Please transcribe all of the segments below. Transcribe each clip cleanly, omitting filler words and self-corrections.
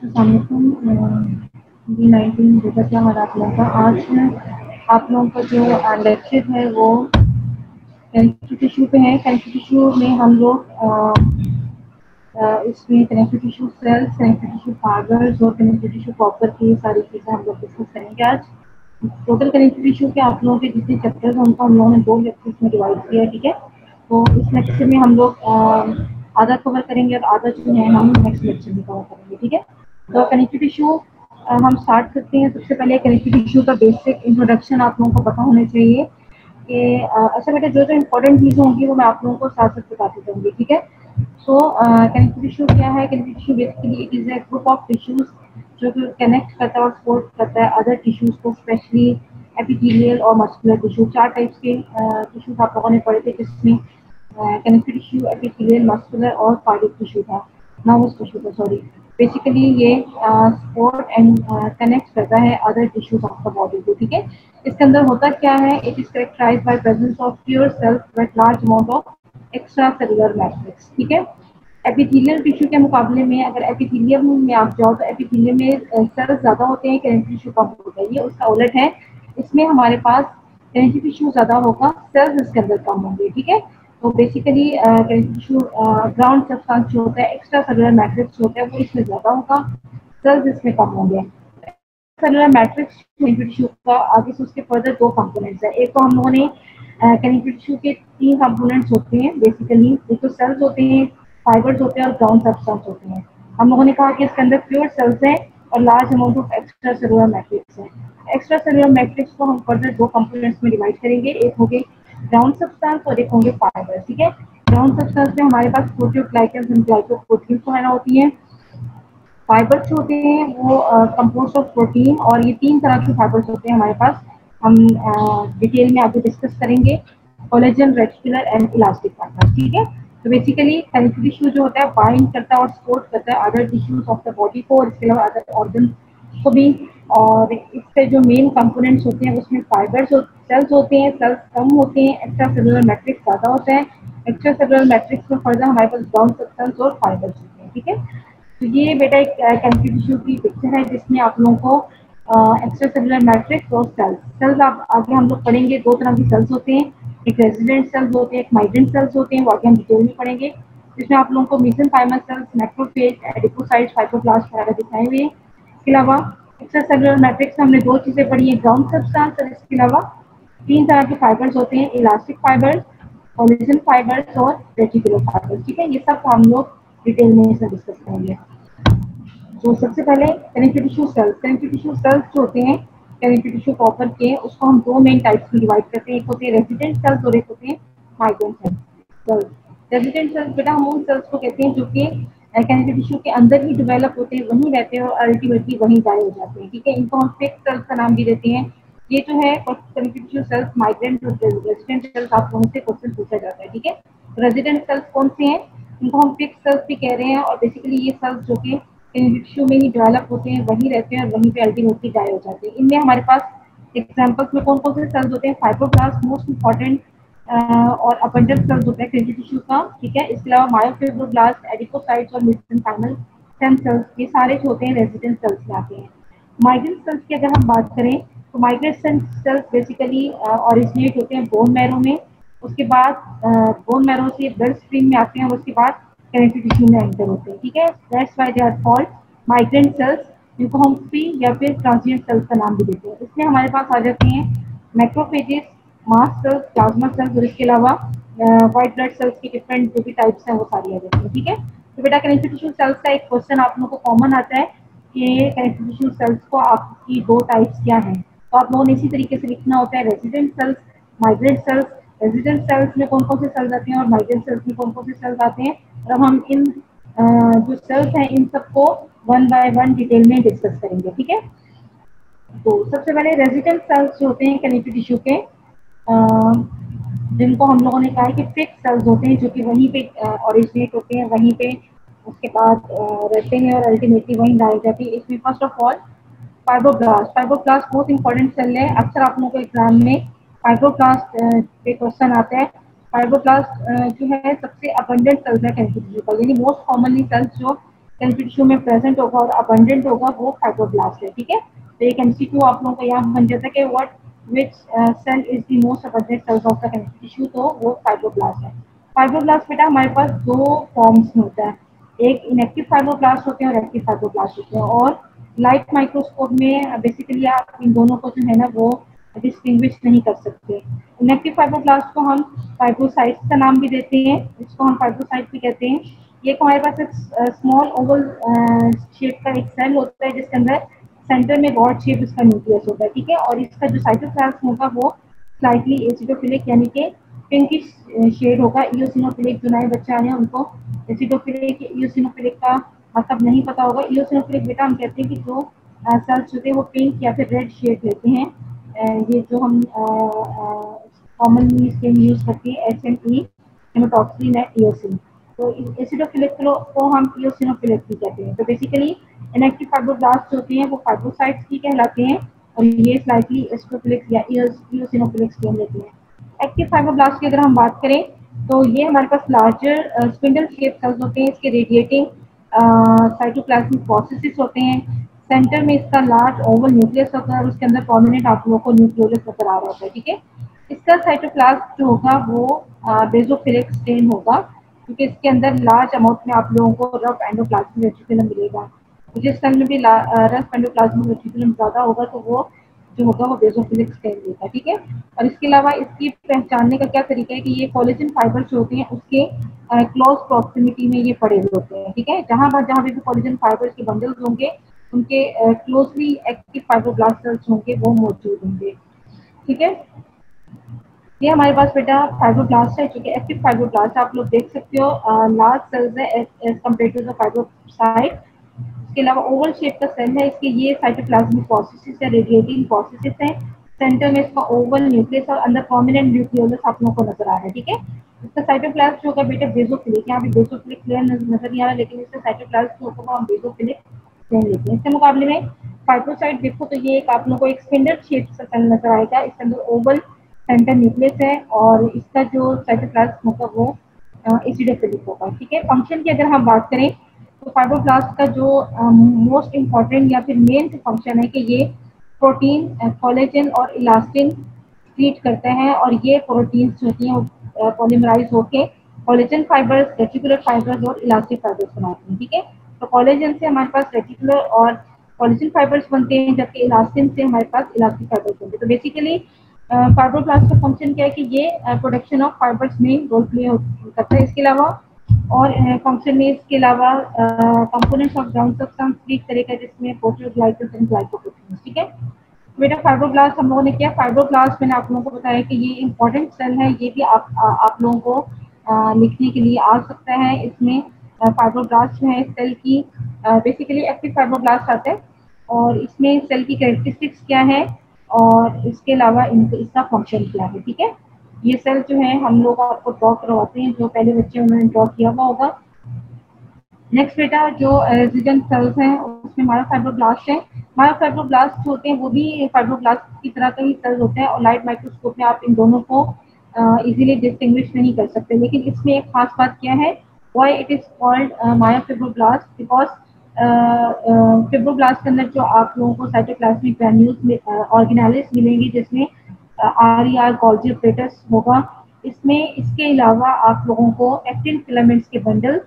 B19 जैसा कि हमारा आप लोगों का आज आप लोगों का जो लेक्चर है वो कनेक्टिव टिश्यू पे है। कनेक्टिव टिश्यू में हम लोग इसमें connective tissue sales, connective tissue fibres और कनेक्टिव टिश्यू प्रॉपर की सारी चीज़ें हम लोग डिस्कस करेंगे आज। टोटल कनेक्टिव टिश्यू के आप लोगों के जितने चैप्टर्स हैं उनको हम लोगों ने 2 लेक्चर्स में डिवाइड किया है, ठीक है। तो इस लेक्चर में हम लोग आधा कवर करेंगे और आधा जो है हम नेक्स्ट लेक्चर में कवर करेंगे, ठीक है। तो कनेक्टिव टिश्यू हम स्टार्ट करते हैं। सबसे पहले कनेक्टिव टिश्यू का बेसिक इंट्रोडक्शन आप लोगों को पता होना चाहिए कि अच्छा बेटा जो इंपॉर्टेंट चीज़ें होंगी वो मैं आप लोगों को साथ साथ बताती जाऊँगी, ठीक है। सो कनेक्टिव टिश्यू क्या है? Connective tissue basically it is a group of tissues जो कि कनेक्ट करता है और सपोर्ट करता है अदर टिश्यूज को, स्पेशली एपिथेलियल और मस्कुलर टिश्यू। 4 टाइप्स के टिश्यूज आप लोगों ने पढ़े थे, जिसमें कनेक्टिव टिश्यू, एपिथेलियल, मस्कुलर और कार्डियक टिश्यू था, नर्वस टिश्यू था, सॉरी। बेसिकली ये सपोर्ट एंड कनेक्ट करता है other tissues of the body को, ठीक है। इसके अंदर होता क्या है? It is characterised by presence of pure cells with large amount of extra cellular matrix, ठीक है। एपिथेलियल टिश्यू के मुकाबले में अगर एपिथेलियम में आप जाओ तो एपिथेलियम में सेल्स ज़्यादा होते हैं, कनेक्टिव टिश्यू कम होता है। ये उसका उलट है, इसमें हमारे पास कनेक्टिव टिश्यू ज़्यादा होगा, सेल्स इसके अंदर कम होंगे, ठीक है। तो basically connective tissue ground substance जो होता है, एक्स्ट्रा सेलुलर मैट्रिक्स होता है, वो इसमें ज़्यादा होगा, सेल्स इसमें कम होंगे। सेलुलर मैट्रिक्स कनेक्टिव टिश्यू का आगे से उसके फर्दर 2 कंपोनेंट्स है। एक तो हम लोगों ने कनेक्टिव टिश्यू के 3 कंपोनेंट्स होते हैं बेसिकली, एक तो सेल्स होते हैं, फाइबर्स होते हैं और ग्राउंड सब्सटेंस होते हैं। हम लोगों ने कहा कि इसके अंदर प्योर सेल्स हैं और large amount of extra cellular matrix है। एक्स्ट्रा सेलुलर मैट्रिक्स को हम फर्दर 2 कंपोनेंट्स में डिवाइड करेंगे, एक होंगे ग्राउंड सब्सटेंस और एक होंगे फाइबर्स, ठीक है। ग्राउंड सब्सटेंस में हमारे पास प्रोटीओग्लाइकन्स एंड ग्लाइकोप्रोटीन्स वगैरह होती हैं। फाइबर्स जो होते हैं वो कंपोस्ट ऑफ प्रोटीन, और ये 3 तरह के फाइबर्स होते हैं हमारे पास। हम डिटेल में आगे डिस्कस करेंगे, collagen, reticular and elastic fibres, ठीक है। तो बेसिकली कनेक्टिव टिश्यू जो होता है बाइंड करता है और सपोर्ट करता है other tissues of the body को और इसके अलावा अदर ऑर्गन को भी। और इसके जो मेन कंपोनेंट्स होते हैं उसमें फाइबर्स सेल्स होते हैं, सेल्स कम होते हैं, एक्स्ट्रा सेलुलर मैट्रिक्स ज़्यादा होता है। एक्स्ट्रा सेलुलर मैट्रिक्स में फर्दर हमारे पास ग्राउंड सब्सटेंस और फाइबर्स होते हैं, ठीक है। तो ये बेटा एक कनेक्टिव टिश्यू की पिक्चर है जिसमें आप लोगों को एक्स्ट्रा सेलुलर मैट्रिक्स और सेल्स आप आगे हम लोग पढ़ेंगे। 2 तरह की सेल्स होते हैं, एक रेजिडेंट सेल्स होते हैं, एक माइग्रेंट सेल्स होते हैं, वो आगे हम डिटेल में पढ़ेंगे। जिसमें आप लोगों को mesenchymal cells, macrophage, adipocytes, fibroblast वगैरह दिखाए हुए हैं। इसके अलावा एक्स्ट्रा सेलुलर मैट्रिक्स में हमने 2 चीज़ें पढ़ी हैं, ग्राउंड सब्सटेंस और इसके अलावा 3 तरह के फाइबर्स होते हैं, इलास्टिक फाइबर्स, कोलेजन फाइबर्स और रेटिकुलर फाइबर्स, ठीक है। ये सब हम लोग डिटेल में इसमें डिस्कस करेंगे। तो सबसे पहले connective tissue sales. Connective tissue sales जो होते हैं कनेक्टिव टिश्यू प्रॉपर के, उसको हम 2 मेन टाइप्स में डिवाइड करते हैं, एक होते हैं रेजिडेंट सेल्स और एक होते हैं माइग्रेंट सेल्स। रेजिडेंट सेल्स बेटा हम उन सेल्स को कहते हैं जो कि कनेक्टिव टिश्यू के अंदर ही डेवलप होते हैं, वहीं रहते हैं और अल्टीमेटली वहीं गायब हो जाते हैं, ठीक है। इनको हम फिक्स सेल्स का नाम भी देते हैं। ये जो है कनेक्टिव टिश्यू सेल्स, माइग्रेंट और रेजिडेंट सेल्स आप लोगों से क्वेश्चन पूछा जाता है, ठीक है। रेजिडेंट सेल्स कौन से हैं? इनको हम फिक्स सेल्स भी कह रहे हैं और बेसिकली ये सेल्स जो कि टिश्यू में ही डेवलप होते हैं, वहीं रहते हैं और वहीं पे अल्टीमेटली गायब हो जाते हैं। इनमें हमारे पास एग्जांपल्स में कौन कौन से सेल्स होते हैं? फाइब्रोब्लास्ट मोस्ट इंपॉर्टेंट और अबंडेंट सेल्स होते हैं कनेक्टिव टिश्यू का, ठीक है। इसके अलावा मायोफिब्रोब्लास्ट, एडिपोसाइट्स और मेसेनकाइमल स्टेम सेल्स, ये सारे जो होते हैं रेजिडेंट सेल्स में आते हैं। माइग्रेंट सेल्स की अगर हम बात करें तो माइग्रेंट सेल्स बेसिकली ओरिजिनेट होते हैं बोन मैरो में, उसके बाद बोन मैरो से ब्लड स्ट्रीम में आते हैं और उसके बाद कनेक्टिव टिश्यू में एंटर होते हैं, ठीक है। That's why they are called migrant cells, जिनको हम फ्री या फिर ट्रांजिएंट सेल्स का नाम भी देते हैं। इसमें हमारे पास आ जाते हैं macrophages, mast cells, plasma cells और इसके अलावा व्हाइट ब्लड सेल्स के डिफरेंट जो भी टाइप्स हैं वो सारी आ जाती हैं, ठीक है। तो बेटा कनेक्टिव टिश्यू सेल्स का एक क्वेश्चन आप लोगों को कॉमन आता है कि कनेक्टिव टिश्यू सेल्स को आपकी 2 टाइप्स क्या हैं, तो आप लोगों ने इसी तरीके से लिखना होता है, resident cells, migrant cells. Resident cells में कौन कौन से सेल्स आते हैं और माइग्रेंट सेल्स में कौन कौन से सेल्स आते हैं, और अब हम इन जो सेल्स हैं इन सबको 1 बाय 1 डिटेल में डिस्कस करेंगे, ठीक है। तो सबसे पहले रेजिडेंट सेल्स जो होते हैं कनेक्टिव टिश्यू के, जिनको हम लोगों ने कहा है कि फिक्स सेल्स होते हैं जो कि वहीं पे ओरिजिनेट होते हैं, वहीं पे उसके बाद रहते हैं और अल्टीमेटली वहीं गायब जाती है। इसमें first of all fibroblast. Fibroblast बहुत इंपॉर्टेंट सेल है, अक्सर आप लोगों को एग्जाम में फाइब्रोब्लास्ट पे क्वेश्चन आता है। फाइब्रोब्लास्ट जो है सबसे अबंडेंट सेल्स है कनेक्टिव टिश्यू का, यानी मोस्ट कॉमनली सेल्स जो कनेक्टिव टिश्यू में प्रेजेंट होगा और अबंडेंट होगा वो फाइब्रोब्लास्ट है, ठीक है। तो एक एमसीक्यू आप लोगों का यहाँ बन जाता है कि what which cell is the most abundant cells of the connective tissue, तो वो फाइब्रोब्लास्ट है। फाइब्रोब्लास्ट बेटा हमारे पास दो फॉर्म्स में होता है, एक इनएक्टिव फाइब्रोब्लास्ट होते हैं और एक्टिव फाइब्रोब्लास्ट होते हैं, और लाइट माइक्रोस्कोप में बेसिकली आप इन दोनों को जो है ना वो डिस्टिंग्विश नहीं कर सकते। इनएक्टिव फाइब्रोब्लास्ट को हम फाइब्रोसाइट्स का नाम भी देते हैं, इसको हम फाइब्रोसाइट भी कहते हैं। ये हमारे पास एक स्मॉल ओवल शेप का एक सेल होता है जिसके अंदर सेंटर में गॉड शेप इसका न्यूक्लियस होता है, ठीक है। और इसका जो साइटोप्लाज्म होगा वो स्लाइटली एसिडोफिलिक यानी कि पिंकिश शेड होगा। इओसिनोफिलिक जो नए बच्चे आए हैं उनको एसिडोफिलिक इओसिनोफिलिक का मतलब नहीं पता होगा। इओसिनोफिलिक बेटा हम कहते हैं कि जो सेल्स होते हैं वो पिंक या फिर रेड शेड लेते हैं। ये जो हम कॉमनली इसके यूज करते हैं HME हेमोटॉक्सिन एंड इओसिन, तो एसिडोफिलिक को हम इओसिनोफिलिक भी कहते हैं। तो बेसिकली इनएक्टिव फाइब्रोब्लास्ट होते हैं वो फाइब्रोसाइट्स की कहलाते हैं और ये स्लाइटली एसिडोफिलिक या इओसिनोफिलिक फॉर्म लेते हैं। एक्टिव फाइब्रोब्लास्ट की अगर हम बात करें तो ये हमारे पास लार्जर स्पिंडल शेप सेल्स होते हैं, इसके रेडिएटिंग साइटोप्लाज्मिक प्रोसेसेस होते हैं। सेंटर में इसका लार्ज ओवल न्यूक्लियस होता है और उसके अंदर प्रोमिनेंट आप लोगों को न्यूक्लियोलस नजर आ रहा होता है, ठीक है। इसका साइटोप्लाज्म जो होगा वो बेसोफिलिक स्टेन होगा क्योंकि इसके अंदर लार्ज अमाउंट में आप लोगों को रफ एंडोप्लाज्मिक रेटिकुलम मिलेगा। तो जिस सेल में भी रफ एंडोप्लाज्मिक रेटिकुलम ज़्यादा होगा तो वो जो होगा वो बेसोफिलिक स्टेन होगा, ठीक है। और इसके अलावा इसकी पहचानने का क्या तरीका है कि ये कोलेजन फाइबर्स जो होते हैं उसके क्लोज प्रॉक्सिमिटी में ये पड़े हुए होते हैं, ठीक है। जहाँ भी कोलेजन फाइबर्स के बंडल्स होंगे उनके क्लोजली एक्टिव फाइब्रोब्लास्ट सेल्स होंगे वो मौजूद होंगे, ठीक है। ये हमारे पास बेटा फाइब्रोब्लास्ट है जो कि एक्टिव फाइब्रोब्लास्ट आप लोग देख सकते हो, लार्ज सेल्स है as compare to the fibrocyte. इसके अलावा ओवल शेप का सेल है, इसके ये साइटोप्लाज्मिक प्रोसेसेस है, रेडिएटिंग प्रोसेसेस है। सेंटर में इसका ओवल न्यूक्लियस और अंदर प्रोमिनेंट न्यूक्लियोलस आप लोगों को नजर आ रहा है, ठीक है। इसका साइटोप्लाज्म जो होगा बेटा बेसोफिलिक, यहाँ पे बेसोफिलिक क्लियर नजर नहीं आ रहा लेकिन इसका साइटोप्लाज्म जो होगा हम बेसोफिलिक सेल लेते हैं। इसके मुकाबले में फाइब्रोसाइट देखो तो ये एक आप लोगों को एक स्पिंडल शेप का सेल नजर आएगा, इसके अंदर ओवल सेंटर न्यूक्लियस है और इसका जो साइटोप्लाज्म होगा वो एसिडोफिलिक होगा, ठीक है। फंक्शन की अगर हम बात करें तो फाइब्रोब्लास्ट का जो मोस्ट इम्पॉर्टेंट या फिर मेन फंक्शन है कि ये प्रोटीन कोलेजन और इलास्टिन सीट करते हैं और ये प्रोटीन्स होती हैं वो पॉलीमराइज होके कोलेजन फाइबर्स, रेटिकुलर फाइबर्स और इलास्टिक फाइबर्स बनाते हैं, ठीक है। तो कोलेजन से हमारे पास रेटिकुलर और कोलेजन फाइबर्स बनते हैं जबकि इलास्टिन से हमारे पास इलास्टिक फाइबर्स बनते हैं। तो बेसिकली फाइब्रोब्लास्ट का फंक्शन क्या है कि ये प्रोडक्शन ऑफ फाइबर्स में रोल प्ले करता है। इसके अलावा और फंक्शन में इसके अलावा कंपोनेंट्स ऑफ ग्राउंड सब्सटेंस भी एक तरह का जिसमें प्रोटीओग्लाइकन्स एंड ग्लाइकोप्रोटीन्स, ठीक है। बेटा फाइब्रोब्लास्ट हम लोगों ने किया, फाइब्रोब्लास्ट मैंने आप लोगों को बताया कि ये इंपॉर्टेंट सेल है, ये भी आप लोगों को लिखने के लिए आ सकता है। इसमें फाइब्रोब्लास्ट जो है सेल की बेसिकली एक्टिव फाइब्रोब्लास्ट आता है और इसमें सेल की कैरेक्टरिस्टिक्स क्या है और इसके अलावा इसका फंक्शन क्या है, ठीक है। ये सेल जो है हम लोग आपको ड्रॉ करवाते हैं, जो पहले बच्चे उन्होंने ड्रॉ किया हुआ होगा। नेक्स्ट बेटा जो रेजिडेंट सेल्स हैं उसमें मायोफाइब्रोब्लास्ट है। मायोफाइब्रोब्लास्ट होते हैं वो भी फाइब्रोब्लास्ट की तरह का ही सेल्स होते हैं और लाइट माइक्रोस्कोप में आप इन दोनों को इजीली डिस्टिंग्विश नहीं कर सकते, लेकिन इसमें एक खास बात क्या है, why it is called myofibroblast, because fibroblast के अंदर जो आप लोगों को साइटोप्लाज्मिक ग्रैन्यूल्स ऑर्गेनेलिस मिलेंगे जिसमें RER गोल्जी ऑपरेटर्स होगा। इसमें इसके अलावा आप लोगों को एक्टिन फिलामेंट्स के बंडल्स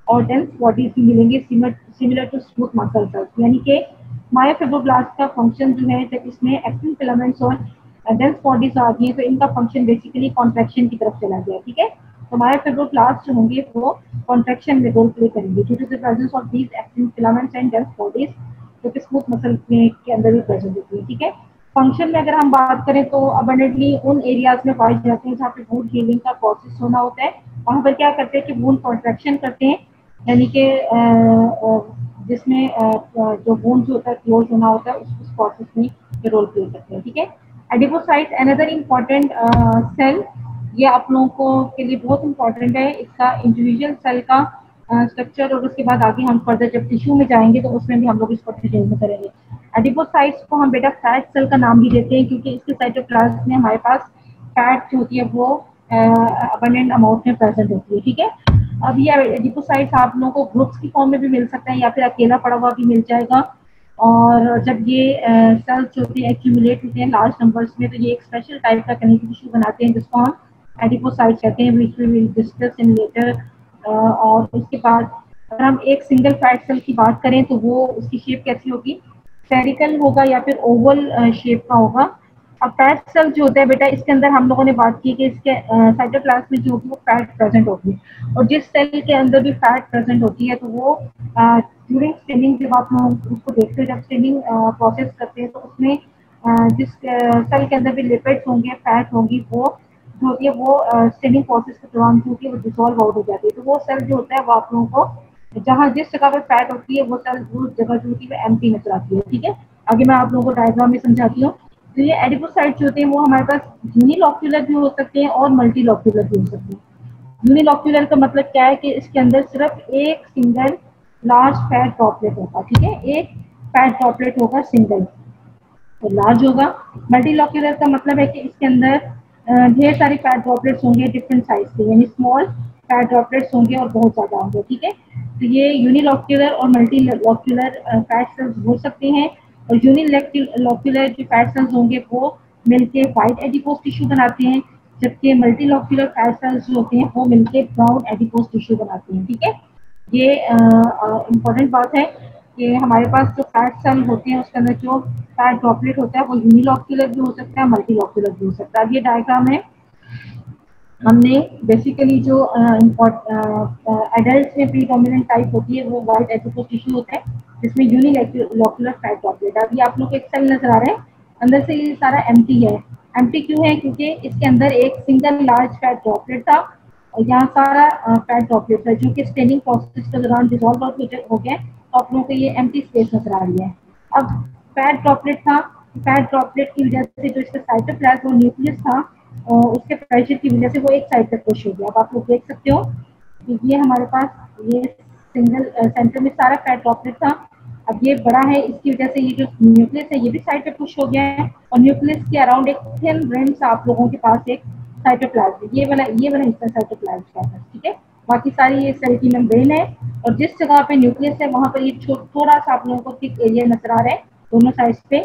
और डेंस बॉडीज भी मिलेंगे similar to smooth muscle cells, यानी कि मायोफाइब्रोब्लास्ट का फंक्शन जो है जब इसमें एक्टिन फिलामेंट्स और डेंस बॉडीज आ गई है तो इनका फंक्शन बेसिकली कॉन्ट्रैक्शन की तरफ चला गया, ठीक है। तो मायोफाइब्रोब्लास्ट जो होंगे वो कॉन्ट्रैक्शन में रोल प्ले करेंगे due to the presence of these actin filaments and dense bodies जो कि स्मूथ मसल के अंदर भी प्रेजेंट होती है, ठीक है। फंक्शन में अगर हम बात करें तो अबंडेंटली उन एरियाज में पाए जाते हैं जहाँ पे वुंड हीलिंग का प्रोसेस होना होता है, वहाँ पर क्या करते हैं कि वुंड कॉन्ट्रैक्शन करते हैं, यानी कि जिसमें जो वुंड जो होता है क्लोज होना होता है उस प्रोसेस में ये रोल प्ले करते हैं, ठीक है। एडिपोसाइट अनदर इम्पॉर्टेंट सेल, ये आप लोगों को के लिए बहुत इंपॉर्टेंट है, इसका इंडिविजुअल सेल का स्ट्रक्चर और उसके बाद आगे हम फर्दर जब टिश्यू में जाएंगे तो उसमें भी हम लोग इसको डिटेल में करेंगे। एडिपोसाइट्स को हम बेटा फैट सेल का नाम भी देते हैं क्योंकि इसके साइटोप्लाज्म में हमारे पास फैट जो होती है वो अबंडेंट अमाउंट में प्रेजेंट होती है, ठीक है। अब ये एडिपोसाइट्स आप लोगों को ग्रुप्स की फॉर्म में भी मिल सकता है या फिर अकेला पड़ा हुआ भी मिल जाएगा। और जब ये सेल्स होते हैं एक्यूमुलेट होते हैं लार्ज नंबर्स में, तो ये एक स्पेशल टाइप का कनेक्टिव टिश्यू बनाते हैं जिसको हम एडिपोसाइट्स कहते हैं, which we will discuss in later. और उसके बाद अगर हम एक सिंगल फैट सेल की बात करें तो वो उसकी शेप कैसी होगी, स्फेरिकल होगा या फिर ओवल शेप का होगा। अब फैट सेल जो होता है बेटा, इसके अंदर हम लोगों ने बात की कि इसके साइटोप्लाज्म में जो होगी वो फैट प्रेजेंट होगी, और जिस सेल के अंदर भी फैट प्रेजेंट होती है तो वो ड्यूरिंग स्टेनिंग जब आप लोग उसको देखते हैं, जब स्टेनिंग प्रोसेस करते हैं तो उसमें जिस सेल के अंदर भी लिपिड्स होंगे, फैट होंगी, वो जो होती है वो स्टेनिंग प्रोसेस के दौरान जो होती है वो डिसॉल्व आउट हो जाती है। तो वो सेल जो होता है वो आप लोगों को जहाँ जिस जगह पे फैट होती है वो सेल वो जगह जो होती है वो एम्प्टी नजर आती है। ठीक है, आगे मैं आप लोगों को डायग्राम में समझाती हूँ। तो ये एडिपोसाइट्स होते हैं वो हमारे पास यूनिलॉक्यूलर भी हो सकते हैं और मल्टीलॉक्यूलर भी हो सकते हैं। यूनिलॉक्यूलर का मतलब क्या है कि इसके अंदर सिर्फ एक सिंगल लार्ज फैट ड्रॉपलेट होगा। ठीक है, एक फैट ड्रॉपलेट होगा सिंगल, तो लार्ज होगा। मल्टीलॉक्यूलर का मतलब है कि इसके अंदर ढेर सारे फैट ड्रॉपलेट्स होंगे डिफरेंट साइज के, यानी स्मॉल फैट ड्रॉपलेट्स होंगे और बहुत ज्यादा होंगे। ठीक है, तो ये यूनिलॉक्यूलर और मल्टीलॉक्यूलर फैट सेल्स हो सकते हैं। और यूनिलॉक्यूलर जो फैट सेल्स होंगे वो मिलके व्हाइट एडिपोज टिश्यू बनाते हैं, जबकि मल्टीलॉक्यूलर फैट सेल्स जो होते हैं वो मिलके ब्राउन एडिपोज टिश्यू बनाते हैं। ठीक है, ये इम्पोर्टेंट बात है कि हमारे पास जो फैट सेल होते हैं उसके अंदर जो फैट ड्रॉपलेट होता है वो यूनिलॉक्यूलर भी हो सकता है, मल्टीलॉक्यूलर भी हो सकता है। अब ये डायग्राम है, हमने बेसिकली जो एडल्ट में प्रीडोमिनेंट टाइप होती है वो वाइट एडिपोज टिश्यू होता है जिसमें यूनिलॉक्यूलर फैट ड्रॉपलेट। अब ये आप लोग को एक सेल नजर आ रहा है, अंदर से ये सारा एम्प्टी है। एम्प्टी क्यों है, क्योंकि इसके अंदर एक सिंगल लार्ज फैट ड्रॉपलेट था और यहाँ सारा फैट ड्रॉपलेट है जो कि स्टेनिंग प्रोसेस के दौरान डिसॉल्व आउट हो गया, तो आप लोगों को ये एम्प्टी स्पेस नजर आ रही है। अब फैट ड्रॉपलेट था, फैट ड्रॉपलेट की वजह से जो इसका साइटोप्लाज्म और न्यूक्लियस था और उसके प्रेशर की वजह से वो एक साइड तक पुश हो गया। अब आप लोग देख सकते हो कि ये हमारे पास ये सिंगल सेंटर में सारा फैट ड्रॉपलेट था, अब ये बड़ा है, इसकी वजह से ये जो न्यूक्लियस है ये भी साइड पे पुश हो गया है और न्यूक्लियस के अराउंड एक थिन रिम सा आप लोगों के पास एक साइटोप्लाज्म, ये वाला हिस्सा साइटोप्लाज्म का है। ठीक है, बाकी सारी ये सेल की मेम्ब्रेन है और जिस जगह पे न्यूक्लियस है वहां पर ये थोड़ा सा आप लोगों को थिक एरिया नजर आ रहा है दोनों साइड पे,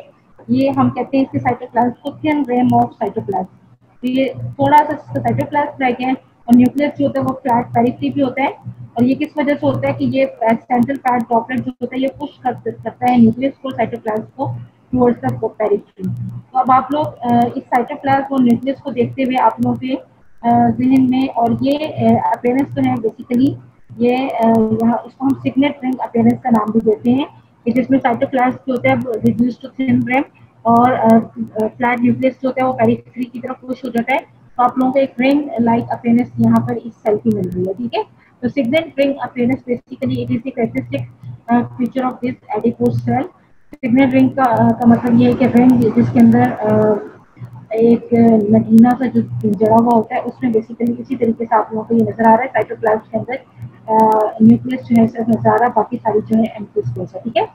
ये हम कहते हैं इसके साइटोप्लाज्म को थिन रिम ऑफ साइटोप्लाज्म। तो ये थोड़ा सा साइटोप्लाज्म रह गया है और न्यूक्लियस जो होता है वो फ्लैट पेरिफेरी भी होता है। और ये किस वजह से होता है कि ये सेंट्रल फैट ड्रॉपलेट जो होता है ये पुश करता है न्यूक्लियस को, साइटोप्लाज्म को टुवर्ड्स द पेरिफेरी। तो अब आप लोग इस साइटोप्लाज्म और न्यूक्लियस को देखते हुए आप लोगों के जहन में, और ये अपीयरेंस तो है बेसिकली ये यहाँ इसको हम सिग्नेट रिंग अपीयरेंस का नाम भी देते हैं, कि जिसमें साइटोप्लाज्म जो होता है रिड्यूस टू थिन रिम और फ्लैट न्यूक्लियस जो होता है वो पेरिफेरी की तरफ पुश हो जाता है। तो आप लोगों को एक रिंग लाइक अपीयरेंस यहाँ पर इस सेल की मिल रही है। ठीक है, तो signet ring appearance basically it is the characteristic feature of this adipose cell. Signet ring का मतलब ये है कि रिंग जिसके अंदर एक नगीना सा जो जड़ा हुआ होता है उसमें बेसिकली इसी तरीके से आप लोगों को ये नजर आ रहा है साइटोप्लाज्म के अंदर न्यूक्लियस जो है सिर्फ नजर आ रहा है, बाकी सारी जो है एम्प्टी स्पेस है। ठीक है,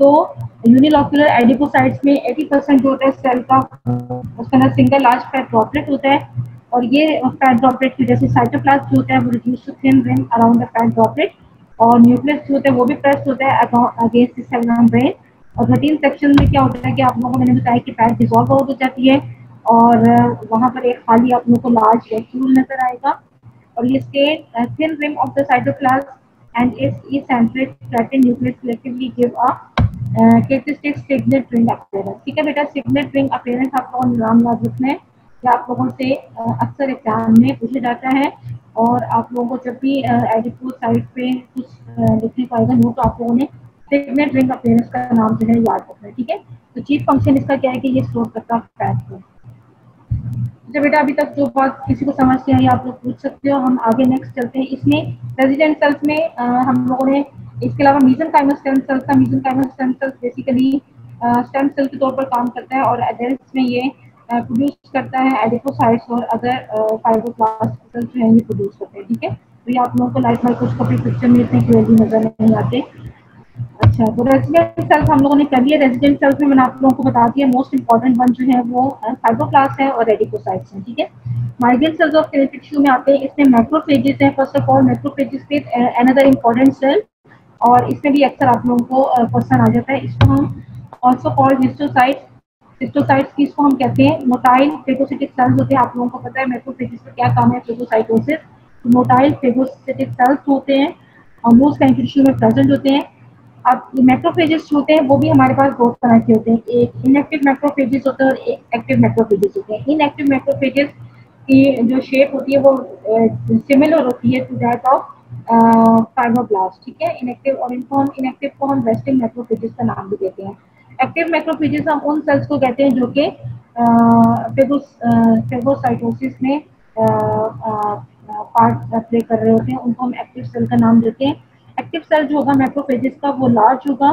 तो यूनिलॉक्यूलर एडिपोसाइट्स में 80% जो होता है सेल का उसके अंदर सिंगल लार्ज फैट ड्रॉपलेट होता है और ये फैट ड्रॉपलेट की वजह से साइटोप्लाज्म जो होता है वो reduce to thin ring around the fat droplet और न्यूक्लियस जो होता है वो भी प्रेस होता है अगेंस्ट द सेल मेम्ब्रेन। और 13 सेक्शन में क्या होता है कि आप लोगों को मैंने बताया कि फैट डिसॉल्व आउट हो जाती है और वहां पर एक खाली आप लोगों को लार्ज वैक्यूल नजर आएगा और ये state thin rim of the cytoplasm and its eccentric flattened nucleus collectively give a characteristic signet ring appearance. ठीक है बेटा, सिग्नेट रिंग अपीयरेंस आपको नाम याद रखना है, ये आप लोगों से अक्सर एग्जाम में पूछा जाता है और आप लोगों को जब भी एडिपोज साइट पे कुछ लिखने को आएगा नोट, तो आप लोगों ने सिग्नेट रिंग अपीयरेंस का नाम जो है याद रखना है। ठीक है, तो चीफ फंक्शन इसका क्या है कि ये स्टोर करता है फैट को। तो बेटा अभी तक जो बात किसी को समझ नहीं आई आप लोग पूछ सकते हो, हम आगे नेक्स्ट चलते हैं। इसमें रेजिडेंट सेल्स में हम लोगों ने इसके अलावा मीजनकाइमल स्टेम सेल्स का, mesenchymal stem cells basically stem cell के तौर पर काम करता है और एडल्ट्स में ये प्रोड्यूस करता है एडिपोसाइट्स और अदर फाइब्रोब्लास्ट सेल्स जो है ये प्रोड्यूस करते हैं। ठीक है, तो ये आप लोगों को लाइट माइक्रोस्कोपिक पिक्चर में इतने क्लियरली नजर नहीं आते। अच्छा, तो रेजिडेंट सेल्स हम लोगों ने कर लिया। रेजिडेंट सेल्स में मैंने आप लोगों को बता दिया मोस्ट इंपॉर्टेंट वन जो है वो फाइब्रोब्लास्ट है और रेडिकोसाइट्स हैं, ठीक है। Migrant cells of connective tissue में आते हैं, इसमें मैक्रोफेजेस हैं। फर्स्ट ऑफ ऑल मैक्रोफेजेस पे अनदर इंपॉर्टेंट सेल, और इसमें भी अक्सर आप लोगों को क्वेश्चन आ जाता है। इसको हम ऑल्सो कॉल्ड हिस्टोसाइट्स, हिस्टोसाइट्स की इसको हम कहते हैं। मोटाइल फेगोसिटिक सेल्स होते हैं, आप लोगों को पता है मैक्रोफेजेस का क्या काम है, फेगोसाइटोसिस। मोटाइल फेगोसिटिक सेल्स होते हैं और मोस्ट किनेटिक टिश्यू में प्रेजेंट होते हैं। अब ये मैक्रोफेजेस होते हैं वो भी हमारे पास दो तरह के होते हैं, एक इनएक्टिव मैक्रोफेजेस होते हैं और एक एक्टिव मैक्रोफेजेस होते हैं। इनएक्टिव मैक्रोफेजेस की जो शेप होती है वो सिमिलर होती है टू दैट ऑफ फाइब्रोब्लास्ट, ठीक है। इनएक्टिव, और इनको हम इनएक्टिव को हम रेस्टिंग मैक्रोफेजेस का नाम भी देते हैं। एक्टिव मैक्रोफेजेस हम उन सेल्स को कहते हैं जो कि फेगोसाइटोसिस में पार्ट प्ले कर रहे होते हैं, उनको हम एक्टिव सेल का नाम देते हैं। एक्टिव सेल जो होगा मैक्रोफेजेस का वो लार्ज होगा,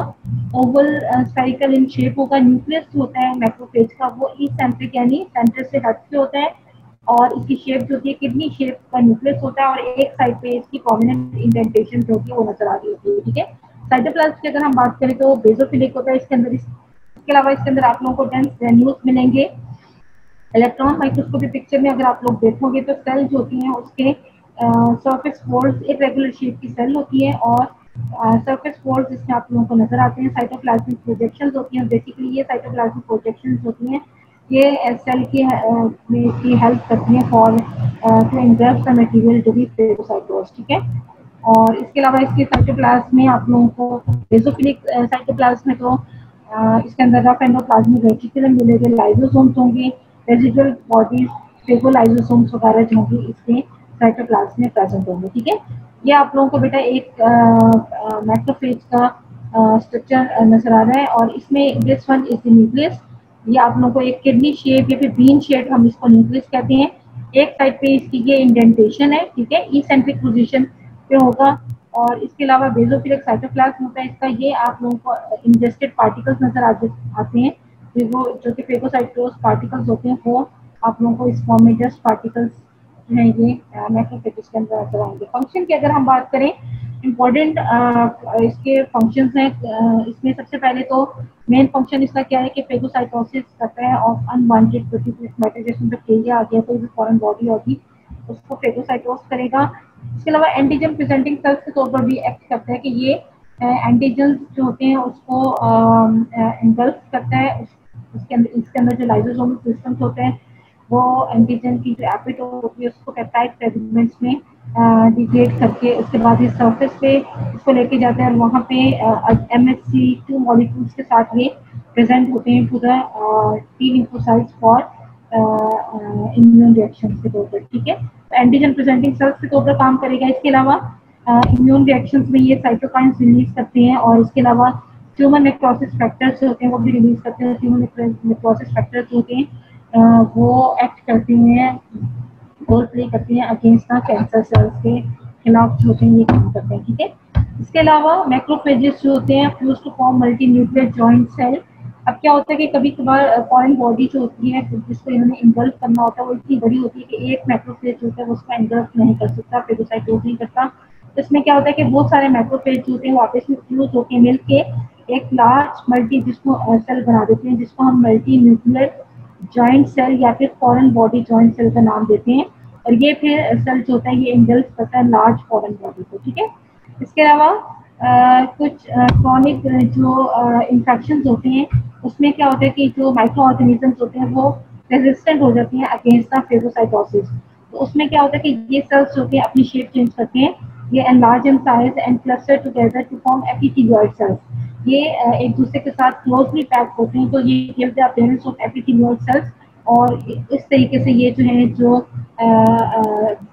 ओवल स्फेरिकल इन शेप होगा। न्यूक्लियस जो होता है मैक्रोफेज का वो इसेंट्रिक यानी सेंटर से हट के होता है, और इसकी शेप जो होती है किडनी शेप का न्यूक्लियस होता है, और एक साइड पे इसकी प्रोमिनेंट इंडेंटेशन जो होती है वो नजर आ रही होती है, ठीक है। साइटोप्लाज्म की अगर हम बात करें तो बेसोफिलिक होता है इसके अंदर। इसके अलावा इसके अंदर आप लोगों को डेंस ग्रैन्यूल्स मिलेंगे। इलेक्ट्रॉन माइक्रोस्कोपी पिक्चर में अगर आप लोग देखोगे तो सेल जो होती हैं उसके सरफेस फोल्ड्स इरेगुलर शेप की सेल होती है, और सरफेस फोल्ड्स इसमें आप लोगों को नजर आते हैं। साइटोप्लाज्मिक प्रोजेक्शंस होती हैं, बेसिकली ये साइटोप्लाज्मिक प्रोजेक्शंस होती हैं, ये सेल की हेल्प करती हैं for to ingest the material to be phagocytosed, ठीक है। और इसके अलावा इसके साइटोप्लाज्म में आप लोगों को बेसोफिलिक साइटोप्लाज्म में तो इसके अंदर रफ एंडोप्लाज्मिक रेटिकुलम मिलेंगे, लाइसोसोम्स होंगे, रेजिडुअल बॉडीज फेगोलाइसोसोम्स वगैरह जो होंगे इसके साइटोप्लाज्म में प्रेजेंट होंगे, ठीक है। ये आप लोगों को बेटा एक मैक्रोफेज का स्ट्रक्चर नजर आ रहा है, और इसमें this one is the nucleus. ये आप लोगों को एक किडनी शेप या फिर बीन शेप हम इसको न्यूक्लियस कहते हैं। एक साइड पे इसकी ये इंडेंटेशन है, ठीक है, इसेंट्रिक पोजीशन पे होगा। और इसके अलावा बेसोफिलिक साइटोप्लाज्म होता है इसका, ये आप लोगों को इंजेस्टेड पार्टिकल्स नजर आते हैं, वो जो कि फेगोसाइटोज पार्टिकल्स होते हैं, वो आप लोगों को इस फॉर्म में जस्ट पार्टिकल्स जो है ये मैक्रोफेजेस के अंदर नजर आएंगे। फंक्शन की अगर हम बात करें, इम्पोर्टेंट इसके फंक्शंस हैं। इसमें सबसे पहले तो मेन फंक्शन इसका क्या है कि फेगोसाइटोसिस करता है ऑफ अनवांटेड प्रोटीन मैटर, जैसे बैक्टीरिया आ गया, कोई भी फॉरेन बॉडी होगी उसको फेगोसाइटोस करेगा। इसके अलावा एंटीजन प्रेजेंटिंग सेल्स के तौर पर भी एक्ट करता है कि ये एंटीजन जो होते हैं उसको इन्वल्व करता है। इसके अंदर जो लाइसोसोमल सिस्टम्स होते हैं वो एंटीजन की जो एपिटोप होती है उसको पेप्टाइड फ्रेगमेंट्स में डिग्रेड करके उसके बाद इस सरफेस पे इसको लेके जाते हैं, और वहाँ पे MHC2 मॉलिक्यूल्स के साथ ये प्रेजेंट होते हैं to the T lymphocytes for immune reaction के तौर पर, ठीक है। एंटीजन प्रेजेंटिंग सेल्स के तौर पर काम करेगा। इसके अलावा इम्यून रिएक्शंस में ये साइटोकाइंस रिलीज करते हैं, और इसके अलावा ट्यूमर नेक्रोसिस फैक्टर्स होते हैं वो भी रिलीज करते हैं। ट्यूमर नेक्रोसिस फैक्टर्स होते हैं वो एक्ट करते हैं, रोल प्ले करते हैं अगेंस्ट द कैंसर सेल्स के खिलाफ जो होते हैं ये काम करते हैं, ठीक है। इसके अलावा मैक्रोफेजेस जो होते हैं fuse to form multi nuclear giant cell. अब क्या होता है कि कभी कभार फॉरेन बॉडी जो होती है जिसको इन्होंने इन्वॉल्व करना होता है वो इतनी बड़ी होती है कि एक मैक्रोफेज जो होता है उसका इन्वॉल्व नहीं कर सकता, फेगोसाइटोज नहीं करता। इसमें क्या होता है कि बहुत सारे मैक्रोफेज जो होते हैं वो आपस में फ्यूज होकर मिलके एक लार्ज मल्टी जिसको सेल बना देते हैं, जिसको हम मल्टी न्यूक्लियर जॉइंट सेल या फिर फॉरेन बॉडी जॉइंट सेल का नाम देते हैं। और ये फिर सेल जो होता है ये इंडल्ज करता है लार्ज फॉरेन बॉडी को, ठीक है। इसके अलावा कुछ क्रॉनिक जो इन्फेक्शंस होते हैं उसमें क्या होता है कि जो माइक्रो ऑर्गेनिजम्स होते हैं वो रेजिस्टेंट हो जाती हैं अगेंस्ट द फेगोसाइटोसिस। तो उसमें क्या होता है कि ये सेल्स जो हैं अपनी शेप चेंज करते हैं, ये enlarge in size and cluster together to form epithelioid cells. ये एक दूसरे के साथ क्लोजली पैक होते हैं, तो ये give the appearance of epithelioid cells. और इस तरीके से ये जो है जो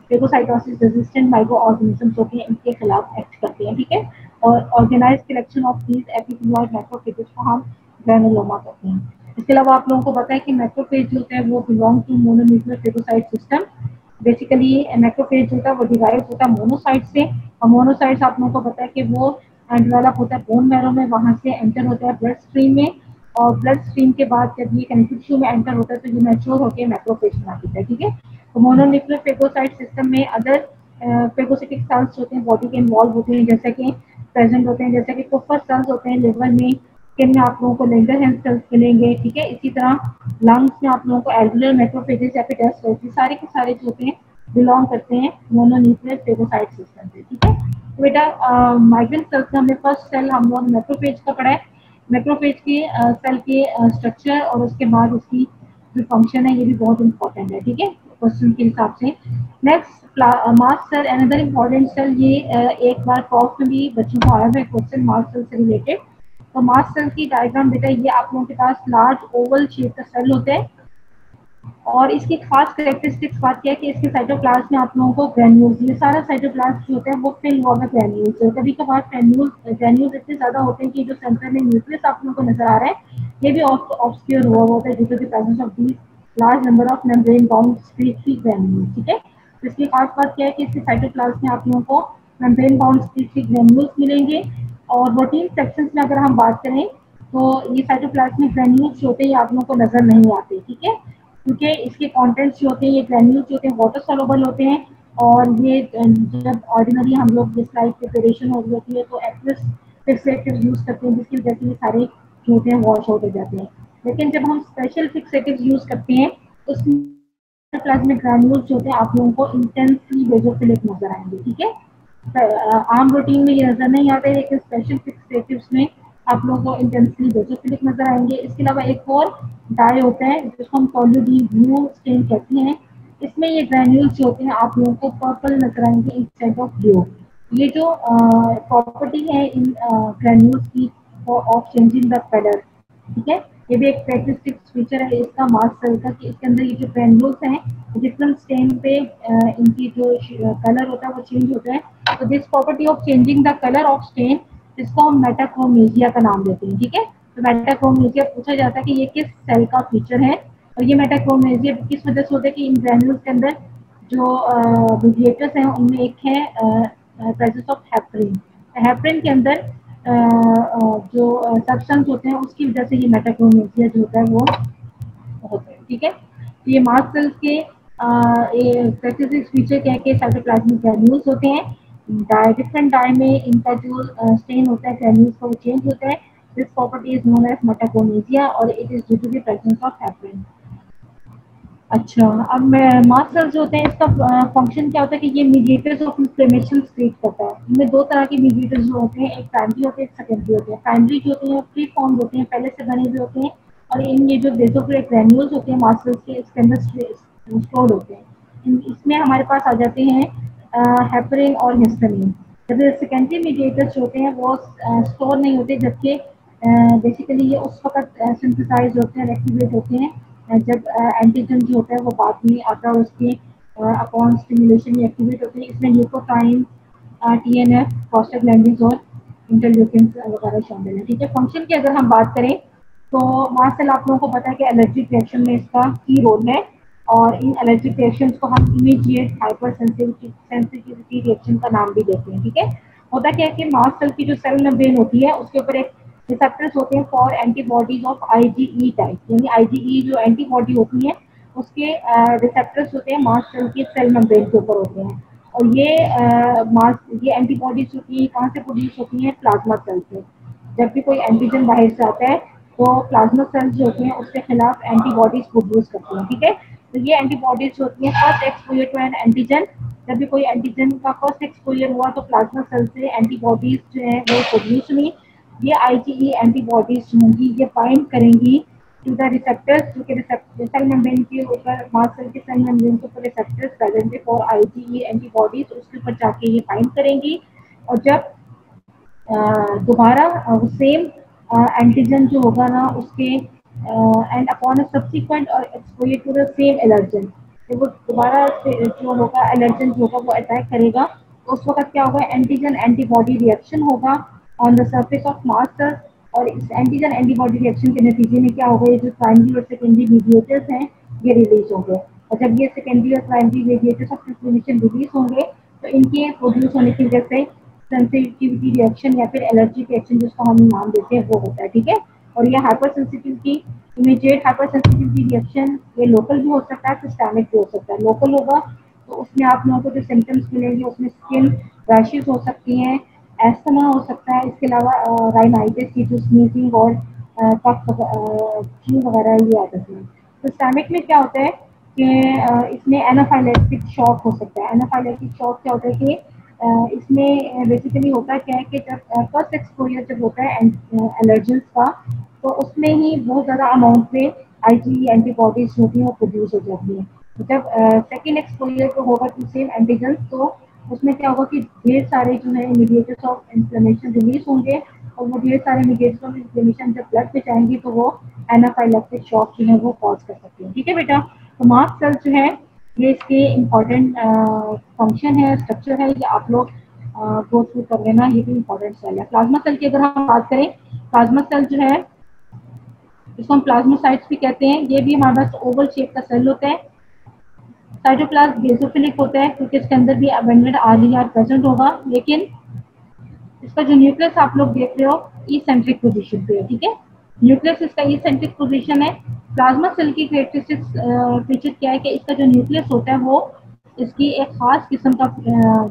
फेगोसाइटोसिस रेजिस्टेंट माइक्रो ऑर्गेनिजम्स होते हैं इनके खिलाफ एक्ट करते हैं, ठीक है। और organize collection of these epithelioid macrophages को हम ग्रैनुलोमा कहते हैं। इसके अलावा आप लोगों को पता है कि मैक्रोफेज जो होता है वो belong to mononuclear phagocyte system. Basically macrophage जो होता है वो डिराइव होता है मोनोसाइट से, और मोनोसाइट्स आप लोगों को पता है कि वो डेवलप होता है बोन मैरो में, वहाँ से एंटर होता है ब्लड स्ट्रीम में, और ब्लड स्ट्रीम के बाद जब ये कनेक्टिव टिश्यू में एंटर होता है तो ये मैच्योर होकर मैक्रोफेज बना देता है, ठीक है। तो मोनोन्यूक्लियर फेगोसाइट सिस्टम में अदर फेगोसिटिक सेल्स होते हैं बॉडी के इन्वॉल्व होते हैं, जैसे कि प्रेजेंट होते हैं, जैसे कि कुफर सेल्स होते हैं लिवर में, स्किन में आप लोगों को लैंगरहैंस सेल्स मिलेंगे, ठीक है। इसी तरह लंग्स में आप लोगों को एल्वुलर मैक्रोफेजेस या फिर टेस्ट सेल्स, सारे के सारे जो होते हैं बिलोंग करते हैं मोनोन्यूक्लियर फेगोसाइट सिस्टम से, ठीक है। तो बेटा माइग्रेंट सेल्स का हमें फर्स्ट सेल हम लोग मैक्रोफेज का पढ़ा है। मैक्रोफेज के सेल के स्ट्रक्चर और उसके बाद उसकी जो फंक्शन है ये भी बहुत इंपॉर्टेंट है, ठीक है, क्वेश्चन के हिसाब से। Next mast cell, another important cell, ये एक बार क्रॉस में भी बच्चों को आया है क्वेश्चन मास्ट सेल से रिलेटेड। तो मास्ट सेल की डायग्राम बेटा ये आप लोगों के पास लार्ज ओवल शेप का सेल होते हैं और इसकी खास कैरेक्टरिस्टिक्स बात क्या है कि इसके साइटोप्लाज्म में आप लोगों को ग्रैन्यूल्स, ये सारा साइटोप्लाज्म जो होता है वो फिल हुआ है ग्रैन्यूल्स से। कभी कभार ग्रैन्यूल्स इतने ज्यादा होते हैं कि जो सेंटर में न्यूक्लियस आप लोगों को नजर आ रहा है ये भी ऑब्सक्योर हुआ होता है due to the presence of these large number of membrane bound secretory granules, ठीक है। तो इसकी खास बात क्या है कि इसके साइटोप्लाज्म में आप लोगों को मेम्ब्रेन बाउंड स्क्रीटरी ग्रैन्यूल्स मिलेंगे। और प्रोटीन सेक्शंस में अगर हम बात करें तो ये साइटोप्लाज्मिक ग्रैन्यूल्स जो होते हैं ये आप लोगों को नजर नहीं आते, ठीक है, क्योंकि इसके कंटेंट्स जो होते हैं ये ग्रैन्यूल्स जो होते हैं वाटर सॉल्युबल होते हैं। और ये जब ऑर्डिनरी हम लोग ये स्लाइड प्रिपरेशन हो रही होती है तो एक्वस फिक्सेटिव यूज करते हैं जिसकी वजह से ये सारे जो होते हैं वॉश आउट हो जाते हैं। लेकिन जब हम स्पेशल फिक्सेटिव यूज करते हैं तो उसमें प्लाज्मिक ग्रैन्यूल्स जो होते हैं आप लोगों को इंटेंसली बेजोफिलिक नजर आएंगे, ठीक है। आम रूटीन में ये नजर नहीं आते लेकिन स्पेशल फिक्सेटिव्स में आप लोगों को इंटेंसली बेजोफिलिक नजर आएंगे। इसके अलावा एक और डाई होता है जिसको हम टोल्यूडीन ब्लू स्टेन कहते हैं। इसमें ये ग्रैन्यूल्स जो होते हैं आप लोगों को पर्पल नजर आएंगे इंस्टेड ऑफ ब्लू। ये जो प्रॉपर्टी है इन ग्रैन्यूल्स की ऑफ चेंजिंग द कलर, ठीक है, ये भी एक कैरेक्टरिस्टिक फीचर है इसका मास्ट सेल का कि इसके अंदर ये जो ग्रैन्यूल्स हैं डिफरेंट स्टेन पे इनकी जो कलर होता है वो चेंज होता है। तो this property of changing the colour of stain इसको हम मेटाक्रोमेजिया का नाम देते हैं, ठीक है। तो मेटाक्रोमेजिया पूछा जाता है कि ये किस सेल का फीचर है और ये मेटाक्रोमेजिया किस वजह से होता है कि इन ग्रैन्यूल्स के अंदर जो मीडिएटर्स हैं उनमें एक है प्रेजेंस ऑफ हेपरिन। हेपरिन के अंदर जो सब्सटेंस होते हैं उसकी वजह से ये मेटाक्रोमेजिया जो होता है वो होता है, ठीक है। तो ये मास्ट सेल्स के स्पेसिफिक फीचर क्या है कि साइटोप्लाज्मिक ग्रैन्यूल्स होते हैं। डिफरेंट डाई में इनका जो स्टेन होता है ग्रैन्यूल्स का वो चेंज होता है। This property is known as metachromasia और it is due to the presence of heparin. अच्छा, अब मास्ट सेल्स जो होते हैं इसका फंक्शन क्या होता है कि ये मीडिएटर्स ऑफ इन्फ्लेमेशन क्रिएट करता है। इनमें दो तरह के मीडिएटर्स जो होते हैं, एक प्राइमरी होते हैं एक सेकेंडरी होते हैं। प्राइमरी जो होते हैं प्री फॉर्म होते हैं, पहले से बने हुए होते हैं और इन ये जो बेसोफिलिक ग्रैन्यूल्स होते हैं मास्ट सेल्स के इसके अंदर स्टोर होते हैं। इसमें हमारे पास आ जाते हैं हेपरिन और हिस्टामिन। जब सेकेंडरी मीडिएटर्स होते हैं वो स्टोर नहीं होते जबकि बेसिकली ये उस वक्त सिंथेसाइज होते हैं, एक्टिवेट होते हैं जब एंटीजन जो होता है वो बाद में आता है उसके अपॉन स्टिमुलेशन में एक्टिवेट होते हैं। इसमें ल्यूकोट्राइन, टीएनएफ, प्रोस्टाग्लैंडिन्स और इंटरल्यूकिन वगैरह शामिल है, ठीक है। फंक्शन की अगर हम बात करें तो मास्ट सेल आप लोगों को पता है कि एलर्जिक रिएक्शन में इसका की रोल है और इन एलर्जिक रिएक्शन को हम इमीडिएट हाइपर सेंसिटिविटी रिएक्शन का नाम भी देते हैं, ठीक है। होता क्या है कि मास्ट सेल की जो सेल मेम्ब्रेन होती है उसके ऊपर एक रिसेप्टर्स होते हैं for antibodies of IgE type, यानी आईजीई जो एंटीबॉडी होती है उसके रिसेप्टर्स होते हैं मास्ट सेल के सेल मेम्ब्रेन के ऊपर होते हैं। और ये एंटीबॉडीज होती है कहाँ से प्रोड्यूस होती हैं? प्लाज्मा सेल से। जब भी कोई एंटीजन बाहर से आता है तो प्लाज्मा सेल्स जो होते हैं उसके खिलाफ एंटीबॉडीज प्रोड्यूस करते हैं, ठीक है। तो ये एंटीबॉडीज होती हैं first exposure to an antigen. जब भी कोई एंटीजन का फर्स्ट एक्सपोजर हुआ तो प्लाज्मा सेल से एंटीबॉडीज जो है वो प्रोड्यूस हुई। ये आईजीई एंटीबॉडीज होंगी, ये बाइंड करेंगी टू द रिसेप्टर्स जो कि सेल मेम्ब्रेन के ऊपर मास्ट सेल के सेल मेम्ब्रेन के ऊपर रिसेप्टर्स प्रेजेंट है फॉर आईजीई एंटीबॉडीज, उसके ऊपर जाके ये बाइंड करेंगी। और जब दोबारा सेम एंटीजन जो होगा ना उसके एंड अपॉन अ सब्सिक्वेंट और exposure to the same allergen, जब वो दोबारा जो होगा एलर्जन जो होगा वो अटैक करेगा तो उस वक्त क्या होगा? एंटीजन एंटीबॉडी रिएक्शन होगा on the surface of mast cell और इस एंटीजन एंटीबॉडी रिएक्शन के नतीजे में क्या होगा? ये जो प्राइमरी और सेकेंडरी मीडिएटर्स हैं ये रिलीज होंगे और जब ये सेकेंडरी और primary mediators of inflammation release होंगे तो इनके प्रोड्यूस होने की वजह से सेंसिटिविटी रिएक्शन या फिर एलर्जी रिएक्शन जिसको हम नाम देते हैं वो होता है, ठीक है। और ये hyper sensitivity, immediate hyper sensitivity reaction ये लोकल भी हो सकता है, सिस्टेमिक भी हो सकता है। लोकल होगा तो उसमें आप लोगों को जो सिम्टम्स मिलेंगे उसमें स्किन रैशेस हो सकती हैं, एस्थमा हो सकता है, इसके अलावा राइनाइटिस की जो स्नीजिंग और कफ वगैरह ये आ जाती है। तो स्टमक में क्या होता है कि इसमें एनाफाइलेक्टिक शॉक हो सकता है। एनाफाइलेक्टिक शॉक क्या होता है कि इसमें बेसिकली होता क्या है कि जब फर्स्ट एक्सपोजर जब होता है एलर्जेंस का, तो उसमें ही बहुत ज़्यादा अमाउंट में आईजी एंटीबॉडीज होती हैं वो प्रोड्यूस हो जाती हैं। जब सेकेंड एक्सपोजर को होगा टू सेम एंटीजन, तो उसमें क्या होगा कि ढेर सारे जो है मीडिएटर्स ऑफ इन्फ्लेमेशन रिलीज होंगे, और वो ढेर सारे मीडिएटर्स ऑफ इन्फ्लेमेशन जब ब्लड में जाएंगी तो वो एनाफाइलेक्टिक शॉक जो है वो कॉज कर सकते हैं। ठीक है बेटा, तो मास्ट सेल जो है ये इसके इम्पॉर्टेंट फंक्शन है, स्ट्रक्चर है, ये आप लोग गो थ्रू कर लेना, ये भी इम्पॉर्टेंट सेल है। प्लाज्मा सेल की अगर हम बात करें, प्लाज्मा सेल जो है इसको हम प्लाज्मोसाइट्स भी कहते हैं। ये भी हमारे पास ओवल शेप का सेल होता है। साइटोप्लाज्म बेसोफिलिक होता है क्योंकि इसके अंदर भी अबेंडेंट आरईआर प्रेजेंट होगा, लेकिन इसका जो न्यूक्लियस आप लोग देख रहे हो इसेंट्रिक पोजीशन पे है। ठीक है, न्यूक्लियस इसका इसेंट्रिक पोजीशन है। प्लाज्मा सेल की कैरेक्टरिस्टिक्स फीचर क्या है कि इसका जो न्यूक्लियस होता है वो इसकी एक खास किस्म का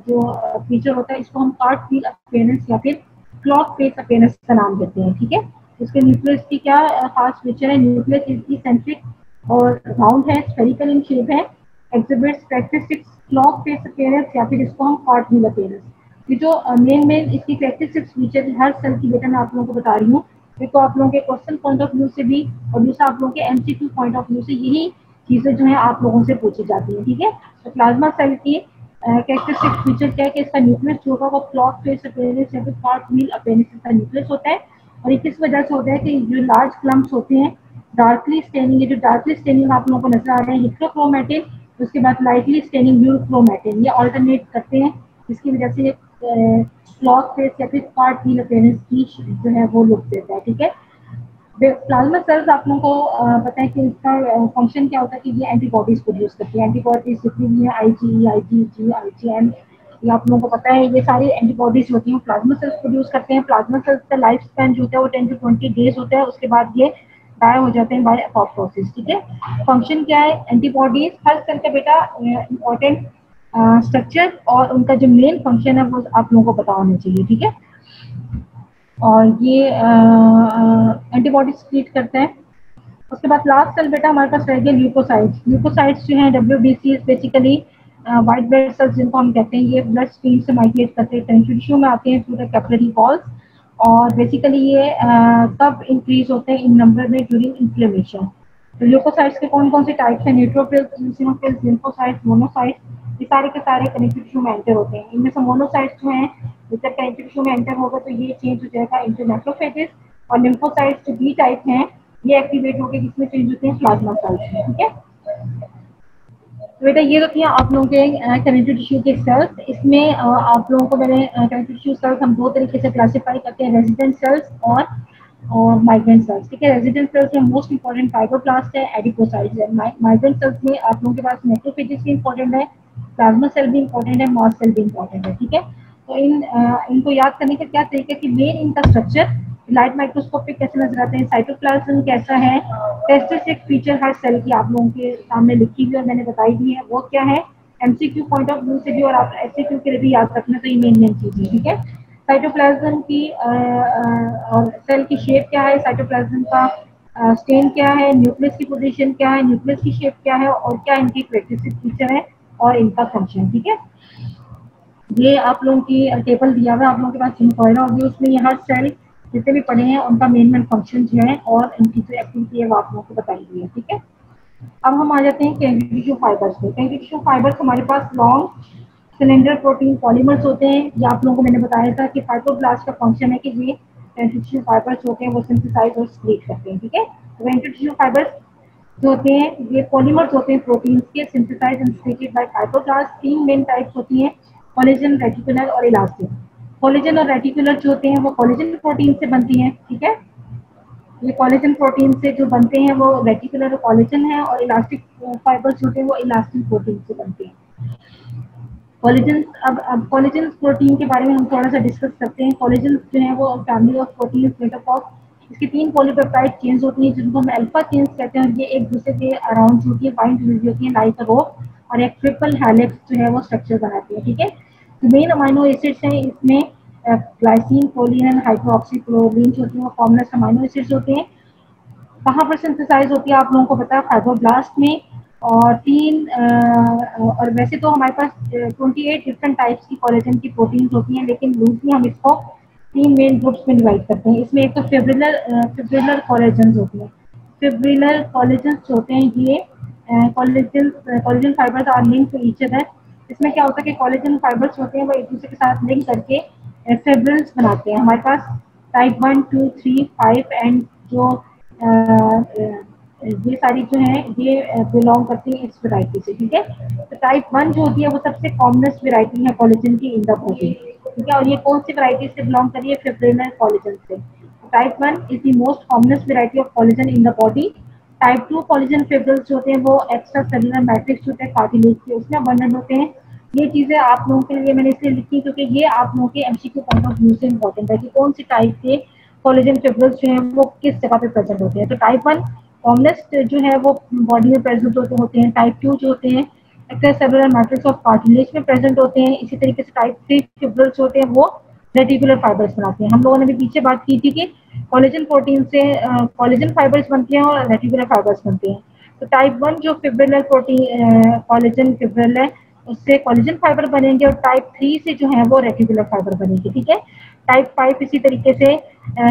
जो फीचर होता है, इसको हम कार्ट व्हील अपीयरेंस या फिर क्लॉक फेस अपीयरेंस का नाम देते हैं। ठीक है, इसके न्यूक्लियस की क्या खास फीचर है, न्यूक्लियस इसेंट्रिक और राउंड है, स्फेरिकल इन शेप है, exhibits characteristics clock face appearance या फिर इसको हम कार्ट व्हील अपीयरेंस। ये जो मेन इसकी कैरेक्टरिस्टिक्स फीचर हर सेल की बेटा मैं आप लोगों को बता रही हूँ, तो आप लोगों के क्वेश्चन पॉइंट ऑफ व्यू से भी और दूसरा आप लोगों के एमसीक्यू पॉइंट ऑफ व्यू से यही चीजें जो है आप लोगों से पूछी जाती है। ठीक है, तो प्लाज्मा सेल की कैरेक्टरिस्टिक फीचर क्या है कि इसका न्यूक्लियस जो होगा वो क्लॉक फेस अपीयरेंस या फिर कार्ट व्हील अपीयरेंस का न्यूक्लियस होता है। और ये किस वजह से होता है कि जो लार्ज क्लम्प्स होते हैं डार्कली स्टेनिंग, ये जो डार्कली स्टेनिंग आप लोगों को नजर आ रहे हैं हिट्रोक्रोमैटिन, उसके बाद लाइटली स्टेनिंग ब्लू क्रोमैटिन, ये ऑल्टरनेट करते हैं, जिसकी वजह से क्लॉक फेस या फिर कार्ट व्हील अपीयरेंस की जो है वो लुक देता है। ठीक है, प्लाज्मा सेल्स आप लोगों को पता है कि इसका फंक्शन क्या होता है कि ये एंटीबॉडीज प्रोड्यूस करती है। एंटीबॉडीज जितनी भी है आईजी, आईजीजी, आईजीएम, ये आप लोगों को पता है, ये सारी एंटीबॉडीज होती हैं प्लाज्मा सेल्स प्रोड्यूस करते हैं। प्लाज्मा सेल्स का लाइफ स्पैन जो होता है वो 10 to 20 डेज होता है, उसके बाद ये डाई हो जाते हैं बाय अपोप्टोसिस। ठीक है, फंक्शन क्या है, एंटीबॉडीज हर सेल का बेटा इंपॉर्टेंट स्ट्रक्चर और उनका जो मेन फंक्शन है वो आप लोगों को पता होना चाहिए। ठीक है, और ये एंटीबॉडीज क्रिएट करते हैं। उसके बाद लास्ट सेल बेटा हमारे पास रह गया ल्यूकोसाइट्स। ल्यूकोसाइट्स जो हैं WBC basically white blood cells जिनको हम कहते हैं, ये ब्लड स्ट्रीम से माइग्रेट करते हैं, टिश्यू में आते हैं थ्रू द कैपिलरी वॉल्स, और बेसिकली ये तब इंक्रीज होते हैं इन नंबर में ड्यूरिंग इन्फ्लेमेशन। तो ल्यूकोसाइट्स के कौन कौन से टाइप्स हैं, न्यूट्रोफिल्स, यूसिनोफिल्स, लिम्फोसाइट्स, मोनोसाइट्स, ये सारे के सारे कनेक्टिव टिश्यू में एंटर होते हैं। इनमें से मोनोसाइट्स जो हैं जब कनेक्टिव टिश्यू में एंटर होगा तो ये चेंज हो जाएगा इंटू मैक्रोफेजेस, और लिम्फोसाइट्स जो बी टाइप हैं ये एक्टिवेट होकर किसमें चेंज होते हैं, प्लाज्मा सेल्स में। ठीक है, तो बेटा ये तो थी आप लोगों के कनेक्टिव टिश्यू के सेल्स। इसमें आप लोगों को मैंने कनेक्टिव टिश्यू सेल्स हम दो तरीके से क्लासिफाई करते हैं, रेजिडेंट सेल्स और माइग्रेंट सेल्स। ठीक है, रेजिडेंट सेल्स में मोस्ट इंपॉर्टेंट फाइब्रोब्लास्ट है, एडिपोसाइट्स है। माइग्रेंट सेल्स में आप लोगों के पास मैक्रोफेजेस भी इंपॉर्टेंट है, प्लाज्मा सेल भी इंपॉर्टेंट है, मास्ट सेल भी इंपॉर्टेंट है। ठीक है, तो इनको याद करने का क्या तरीका कि मेन इनका स्ट्रक्चर लाइट माइक्रोस्कोप पे कैसे नजर आते हैं, साइटोप्लाज्म कैसा है, कैरेक्टरिस्टिक फीचर हर सेल की आप लोगों के सामने लिखी हुई और मैंने बताई दी है वो क्या है, एमसीक्यू पॉइंट ऑफ व्यू से भी और आप एससीक्यू के लिए भी याद रखना, तो ये मेन चीज है। ठीक है, साइटोप्लाज्म की और सेल की शेप क्या है, साइटोप्लाज्म का स्टेन क्या है, न्यूक्लियस की पोजीशन क्या है, न्यूक्लियस की शेप क्या है, और क्या इनकी कैरेक्टरिस्टिक फीचर है और इनका फंक्शन। ठीक है, ये आप लोगों की टेबल दिया हुआ है आप लोगों के पास इनक्वायरी होगी, उसमें ये हर सेल जितने भी पढ़े हैं उनका मेन फंक्शन जो है और इनकी जो एक्टिविटी है वो आप लोगों को बताई गई है। ठीक है, अब हम आ जाते हैं कनेक्टिव टिश्यू फाइबर्स पे। कनेक्टिव टिश्यू फाइबर्स हमारे पास लॉन्ग सिलेंडर प्रोटीन पॉलीमर्स होते हैं। ये आप लोगों को मैंने बताया था कि फाइब्रोब्लास्ट का फंक्शन है कि ये कनेक्टिव टिश्यू फाइबर्स होते हैं वो सिंथेसाइज और स्प्लिट करते हैं। ठीक है, तो कनेक्टिव टिश्यू फाइबर्स जो होते हैं ये पॉलीमर्स होते हैं प्रोटीन्स के, synthesise and splitted by fibroblast. तीन मेन टाइप्स होती हैं, कोलेजन, रेटिकुलर और इलास्टिक। कोलेजन और रेटिकुलर जो होते हैं वो कोलेजन प्रोटीन से बनती हैं। ठीक है, ये कोलेजन प्रोटीन से जो बनते हैं वो रेटिकुलर और कोलेजन है, और इलास्टिक फाइबर्स होते हैं वो इलास्टिक प्रोटीन से बनते हैं। कोलेजन, अब कोलेजन प्रोटीन के बारे में हम थोड़ा सा डिस्कस करते हैं। कोलेजन जो है वो family of protein made up of, इसकी 3 पॉलीपेप्टाइड चेन्स होती हैं जिनको हम अल्फा चेन्स कहते हैं, और ये एक दूसरे के अराउंड जो होती है बाइंड हुई होती है लाइक अ रोप, और एक ट्रिपल हेलिक्स जो है वो स्ट्रक्चर बनाती है। ठीक है, मेन अमाइनो एसिड्स हैं इसमें glycine, proline and hydroxy chlorine जो होती है वो कॉमनेस्ट अमाइनो एसिड्स होते हैं। कहाँ पर सिंथेसाइज होती है आप लोगों को पता है, फाइब्रोब्लास्ट में। और और वैसे तो हमारे पास 28 डिफरेंट टाइप्स की कोलेजन की प्रोटीन्स होती हैं, लेकिन लूजली हम इसको 3 मेन ग्रुप्स में डिवाइड करते हैं। इसमें एक तो फिब्रिलर कोलेजन होती हैं। फिब्रिलर कोलेजन होते हैं ये collagen fibres are link to each other. इसमें क्या होता है कि कोलेजन फाइबर्स होते हैं वो एक दूसरे के साथ लिंक करके फिब्रिल्स बनाते हैं। हमारे पास टाइप 1, 2, 3, 5 एंड जो ये सारी जो है ये बिलोंग करती है इस वैरायटी से, ठीक है। तो टाइप 1 जो होती है वो सबसे कॉमनेस्ट वैरायटी है कोलेजन की इन द बॉडी, ठीक है। और ये कौन सी वैरायटी से बिलोंग कर रही है, फिब्रिलर कोलेजन से। Type 1 is the most commonest variety of collagen in the body. Type 2 collagen fibrils होते हैं वो एक्स्ट्रा सेलुलर मैट्रिक्स होते हैं कार्टिलेज के, उसमें अबंडेंट होते हैं। ये चीजें आप लोगों के लिए मैंने इसलिए लिखी क्योंकि ये आप लोगों के एमसीक्यू पॉइंट ऑफ व्यू से इंपॉर्टेंट है कि कौन सी टाइप के कोलेजन फिब्रिल्स जो हैं वो किस जगह पे प्रेजेंट होते हैं। तो टाइप 1 कॉमनेस्ट जो है वो बॉडी में प्रेजेंट होते हैं। टाइप 2 जो होते हैं extra cellular matrix of cartilage में प्रेजेंट होते हैं। इसी तरीके से टाइप 3 फिब्रिल्स होते हैं वो रेटिकुलर फाइबर्स बनाते हैं। हम लोगों ने भी पीछे बात की थी कि कोलेजन प्रोटीन से कोलेजन फाइबर्स बनते हैं और रेटिकुलर फाइबर्स बनते हैं। तो टाइप 1 जो फिब्रिलर प्रोटीन कोलेजन फिब्रिल है उससे कोलेजन फाइबर बनेंगे, और टाइप 3 से जो है वो रेटिकुलर फाइबर बनेंगे, ठीक है। टाइप 5 इसी तरीके से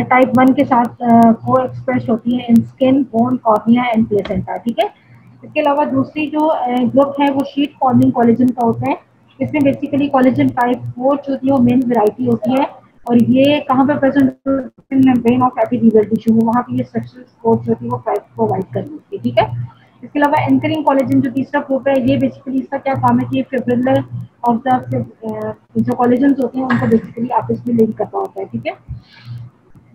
टाइप 1 के साथ को एक्सप्रेस होती है in skin, bone, cornea and placenta, ठीक है। इसके अलावा दूसरी जो ग्रुप है वो शीट फॉर्मिंग कोलेजन का होता है। इसमें बेसिकली कोलेजन टाइप 4 जो होती है वो मेन वैरायटी होती है, और ये कहाँ पर present membrane of epithelial tissue में, वहाँ पे ये स्ट्रक्चरल सपोर्ट जो होती है वो प्रोवाइड कर देती है, ठीक है। इसके अलावा एंकरिंग कोलेजन जो तीसरा ग्रुप है, ये बेसिकली इसका क्या काम है कि फिब्रिलर ऑफ द जो कोलेजन होते हैं उनको बेसिकली आपस में लिंक करता होता है, ठीक है।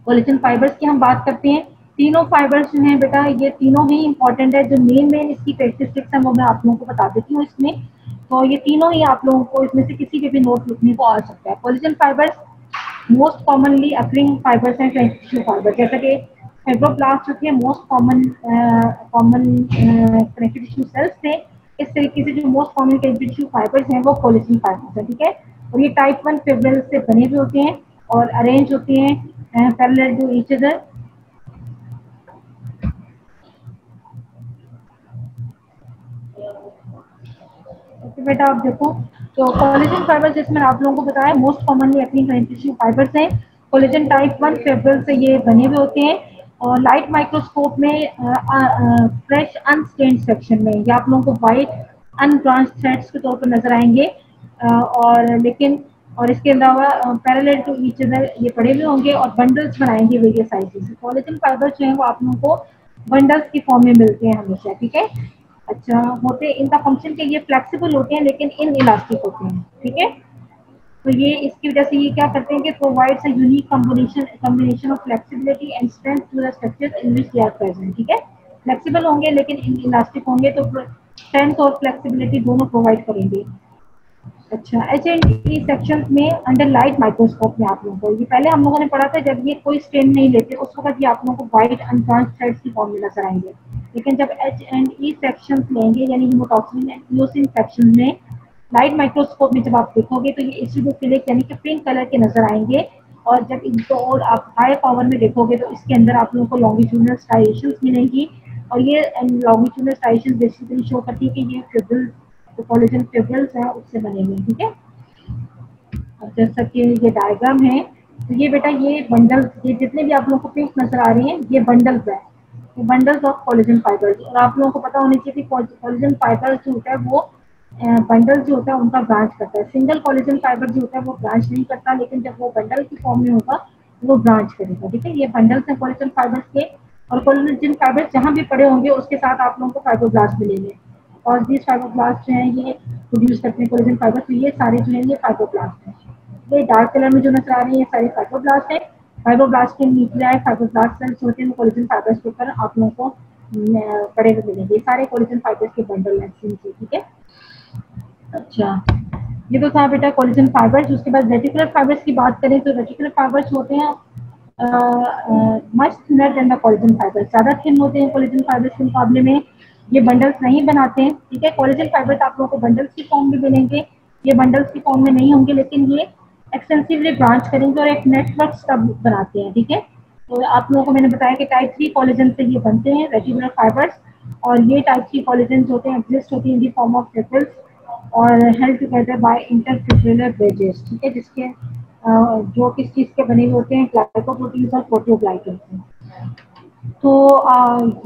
कोलेजन फाइबर्स की हम बात करते हैं। तीनों फाइबर्स जो हैं बेटा ये तीनों ही इंपॉर्टेंट है। जो मेन इसकी कैरेक्टरिस्टिक्स हैं वो मैं आप लोगों को बता देती हूँ इसमें। तो ये तीनों ही आप लोगों को इसमें से किसी भी नोट लिखने को आ सकता है। Collagen fibres most commonly occurring fibres हैं टिश्यू फाइबर, जैसा कि फाइब्रोब्लास्ट होती है most common connective tissue sales से। इस तरीके से जो most common connective tissue fibres हैं वो कोलेजन फाइबर्स हैं, ठीक है। और ये टाइप 1 फिब्रिल से बने हुए होते हैं और अरेंज होते हैं पैरेलल टू ईच अदर। बेटा आप देखो, तो कोलेजन फाइबर्स जिसमें आप लोगों को बताया most commonly occurring connective tissue fibres हैं। कोलेजन टाइप 1 फिब्रिल से ये बने हुए होते हैं, और लाइट माइक्रोस्कोप में फ्रेश अनस्टेन्ड सेक्शन में ये आप लोगों को वाइट अनब्रांच थ्रेड्स के तौर पर नजर आएंगे। और इसके अलावा पैरेलल टू ईच अदर ये पड़े हुए होंगे और बंडल्स बनाएंगे वेरियस साइजेस। कोलेजन फाइबर्स जो है वो आप लोगों को बंडल्स की फॉर्म में मिलते हैं हमेशा, ठीक है। अच्छा, होते इनका फंक्शन के ये फ्लेक्सिबल होते हैं लेकिन इन इलास्टिक होते हैं, ठीक है। तो ये इसकी वजह से ये क्या करते हैं कि provides a unique combination of flexibility and strength to the structures in which they are present, ठीक है। फ्लेक्सिबल होंगे लेकिन इन इलास्टिक होंगे तो स्ट्रेंथ और फ्लेक्सिबिलिटी दोनों प्रोवाइड करेंगे। अच्छा, HNE सेक्शन में अंडर लाइट माइक्रोस्कोप में आप लोगों को ये पहले हम लोगों ने पढ़ा था, जब ये कोई स्ट्रेन नहीं लेते उस वक्त ये आप लोगों को वाइट अनब्रांच थ्रेड्स की फॉर्म में नजर आएंगे। लेकिन जब HNE सेक्शन लेंगे यानी हीमोटॉक्सिन एंड इयोसिन सेक्शन में लाइट माइक्रोस्कोप में जब आप देखोगे तो ये एसिडोफिलिक यानी कि पिंक कलर के नजर आएंगे। और जब इनको और आप हाई पावर में देखोगे तो इसके अंदर आप लोगों को लॉन्गिट्यूडनल स्ट्राइएशंस मिलेंगी, और ये लॉन्गिट्यूडनल स्ट्राइएशंस बेसिकली शो करती है कि ये फिब्रिल्स जो कोलेजन फिब्रिल्स हैं उससे बने हुए, ठीक है। अब जैसा कि ये डायग्राम है, तो ये बेटा ये बंडल्स, ये जितने भी आप लोगों को पिंक नजर आ रही हैं ये बंडल्स है, ये बंडल्स ऑफ कोलेजन फाइबर्स। और आप लोगों को पता होना चाहिए कि कोलेजन फाइबर्स जो होता है वो बंडल जो होता है उनका ब्रांच करता है। सिंगल कोलेजन फाइबर जो होता है वो ब्रांच नहीं करता, लेकिन जब वो बंडल की फॉर्म में होगा वो ब्रांच करेगा, ठीक है। ये बंडल्स हैं कोलेजन फाइबर्स के, और कोलेजन फाइबर्स जहाँ भी पड़े होंगे उसके साथ आप लोगों को फाइब्रोब्लास्ट मिलेंगे, और these फाइब्रोब्लास्ट जो हैं ये प्रोड्यूस करते हैं कोलेजन फाइबर। तो ये सारे जो हैं ये फाइब्रोब्लास्ट हैं। ये डार्क कलर में जो नजर आ रही है सारे फाइब्रोब्लास्ट है। फाइब्रोब्लास्ट के न्यूक्लियाई फाइब्रोब्लास्ट सेल्स होते हैं कोलेजन फाइबर्स के ऊपर आप लोगों को पड़े हुए मिलेंगे। ये सारे कोलेजन फाइबर्स के बंडल हैं, ठीक है। अच्छा, ये तो था बेटा कोलेजन फाइबर्स। उसके बाद रेटिकुलर फाइबर्स की बात करें तो रेटिकुलर फाइबर्स होते हैं much thinner than the collagen fibres, ज्यादा थिन होते हैं कोलेजन फाइबर्स के मुकाबले में। ये बंडल्स नहीं बनाते हैं, ठीक है। कोलेजन फाइबर्स आप लोगों को बंडल्स की फॉर्म में मिलेंगे, ये बंडल्स की फॉर्म में नहीं होंगे, लेकिन ये एक्सटेंसिवली ब्रांच करेंगे और एक नेटवर्क स्टब बनाते हैं, ठीक है। तो आप लोगों को मैंने बताया कि टाइप 3 कोलेजन से ये बनते हैं रेटिकुलर फाइबर्स, और ये टाइप 3 कोलेजन होते हैं एग्जिस्ट होती है in the form of settles और हेल्ड टुगेदर बाय इंटरफिब्रिलर ब्रिजेस, ठीक है, जिसके जो किस चीज के बने हुए होते हैं, ग्लाइकोप्रोटीन्स और प्रोटीओग्लाइकन से। तो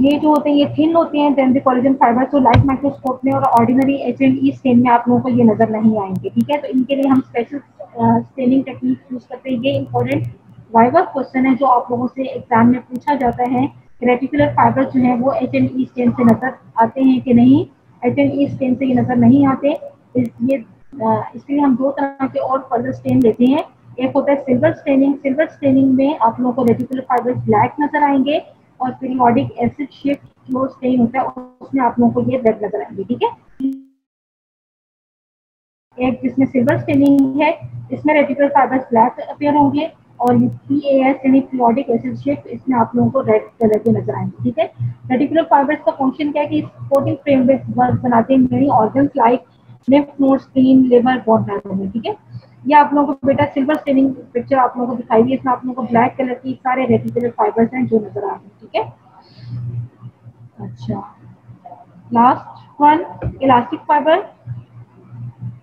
ये जो होते हैं ये थिन होते हैं देन द कोलेजन फाइबर, तो लाइट माइक्रोस्कोप में और ऑर्डिनरी H&E स्टेन में आप लोगों को ये नजर नहीं आएंगे, ठीक है। तो इनके लिए हम स्पेशल स्टेनिंग टेक्निक यूज करते हैं। ये इंपॉर्टेंट वाइवा क्वेश्चन है जो आप लोगों से एग्जाम में पूछा जाता है। रेटिकुलर फाइबर जो है वो H&E स्टेन से नजर आते हैं कि नहीं, H&E स्टेन से ये नजर नहीं आते। इसलिए हम दो तरह के और फर्दर स्टेन लेते हैं। एक होता है सिल्वर स्टेनिंग। सिल्वर स्टेनिंग में आप लोगों को रेटिकुलर फाइबर ब्लैक नजर आएंगे, और पीरियोडिक एसिड शिफ्ट जो स्टेन होता है उसमें आप लोगों को ये रेड नजर आएंगे, ठीक है। एक जिसमें सिल्वर स्टेनिंग है इसमें रेटिकुलर फाइबर्स ब्लैक अपीयर होंगे, और PAS यानी पीरियोडिक एसिड शिफ्ट इसमें आप लोगों को रेड कलर के नजर आएंगे, ठीक है। रेटिकुलर फाइबर्स का फंक्शन क्या है कि सपोर्टिंग फ्रेमवर्क बनाते हैं many organs like lymph node, spleen, liver, bone marrow में, ठीक है। ये आप लोगों को बेटा सिल्वर स्टेनिंग पिक्चर आप लोगों को दिखाई दी, इसमें आप लोगों को ब्लैक कलर की सारे रेटिकुलर फाइबर्स हैं जो नजर आ रहे हैं, ठीक है। अच्छा, last one elastic fiber.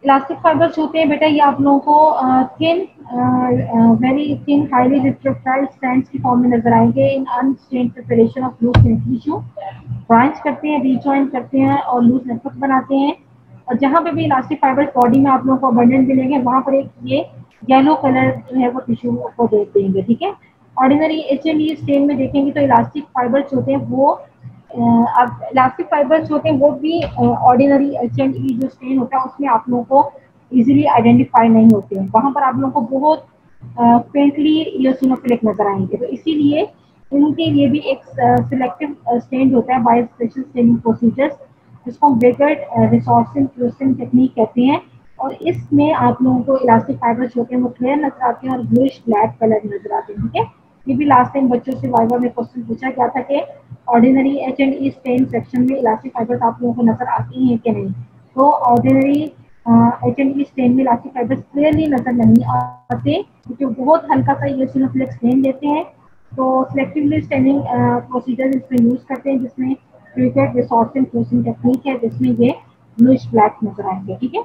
Elastic fibers होते हैं बेटा ये आप लोगों को thin very thin highly refractile strands की फॉर्म में नजर आएंगे in unstained preparation of loose connective tissue. Branch करते हैं, रीजॉइन करते हैं और लूज नेटवर्क बनाते हैं। और जहाँ पे भी इलास्टिक फाइबर्स बॉडी में आप लोगों को अबंडेंट मिलेंगे वहाँ पर एक ये येलो कलर जो है वो टिश्यू को दे देंगे, ठीक है। ऑर्डिनरी H&E स्टेन में देखेंगे तो इलास्टिक फाइबर्स होते हैं वो अब इलास्टिक फाइबर्स होते हैं वो भी ऑर्डिनरी H&E जो स्टेन होता है उसमें आप लोगों को इजीली आइडेंटिफाई नहीं होते हैं, वहाँ पर आप लोगों को बहुत फेंटली इयोसिनोफिलिक नजर आएंगे। तो इसीलिए इनके लिए भी एक सिलेक्टिव स्टेन होता है बाय स्पेशल स्टेनिंग प्रोसीजर्स, जिसको हम ब्रेकेट रिसोर्सिंग फ्यूसिंग टेक्निक कहते हैं। और इसमें आप लोगों को इलास्टिक फाइबर्स होते हैं वो क्लियर नजर आते हैं और ब्लूइश ब्लैक कलर नजर आते हैं, ठीक है। ये भी लास्ट टाइम बच्चों से वाइवा में क्वेश्चन पूछा गया था कि ऑर्डिनरी H&E स्टेन सेक्शन में इलास्टिक फाइबर्स आप लोगों को नजर आती हैं कि नहीं। तो ऑर्डिनरी H&E स्टेन में इलास्टिक फाइबर्स क्लियरली नजर नहीं आते क्योंकि बहुत हल्का सा इयोसिनोफिलिक स्टेन देते हैं। तो सिलेक्टिवली स्टेनिंग प्रोसीजर इसमें यूज करते हैं जिसमें ब्रेकेट रिसोर्सिंग फ्यूसिंग टेक्निक है जिसमें ये ब्लूइश ब्लैक नजर आएंगे, ठीक है।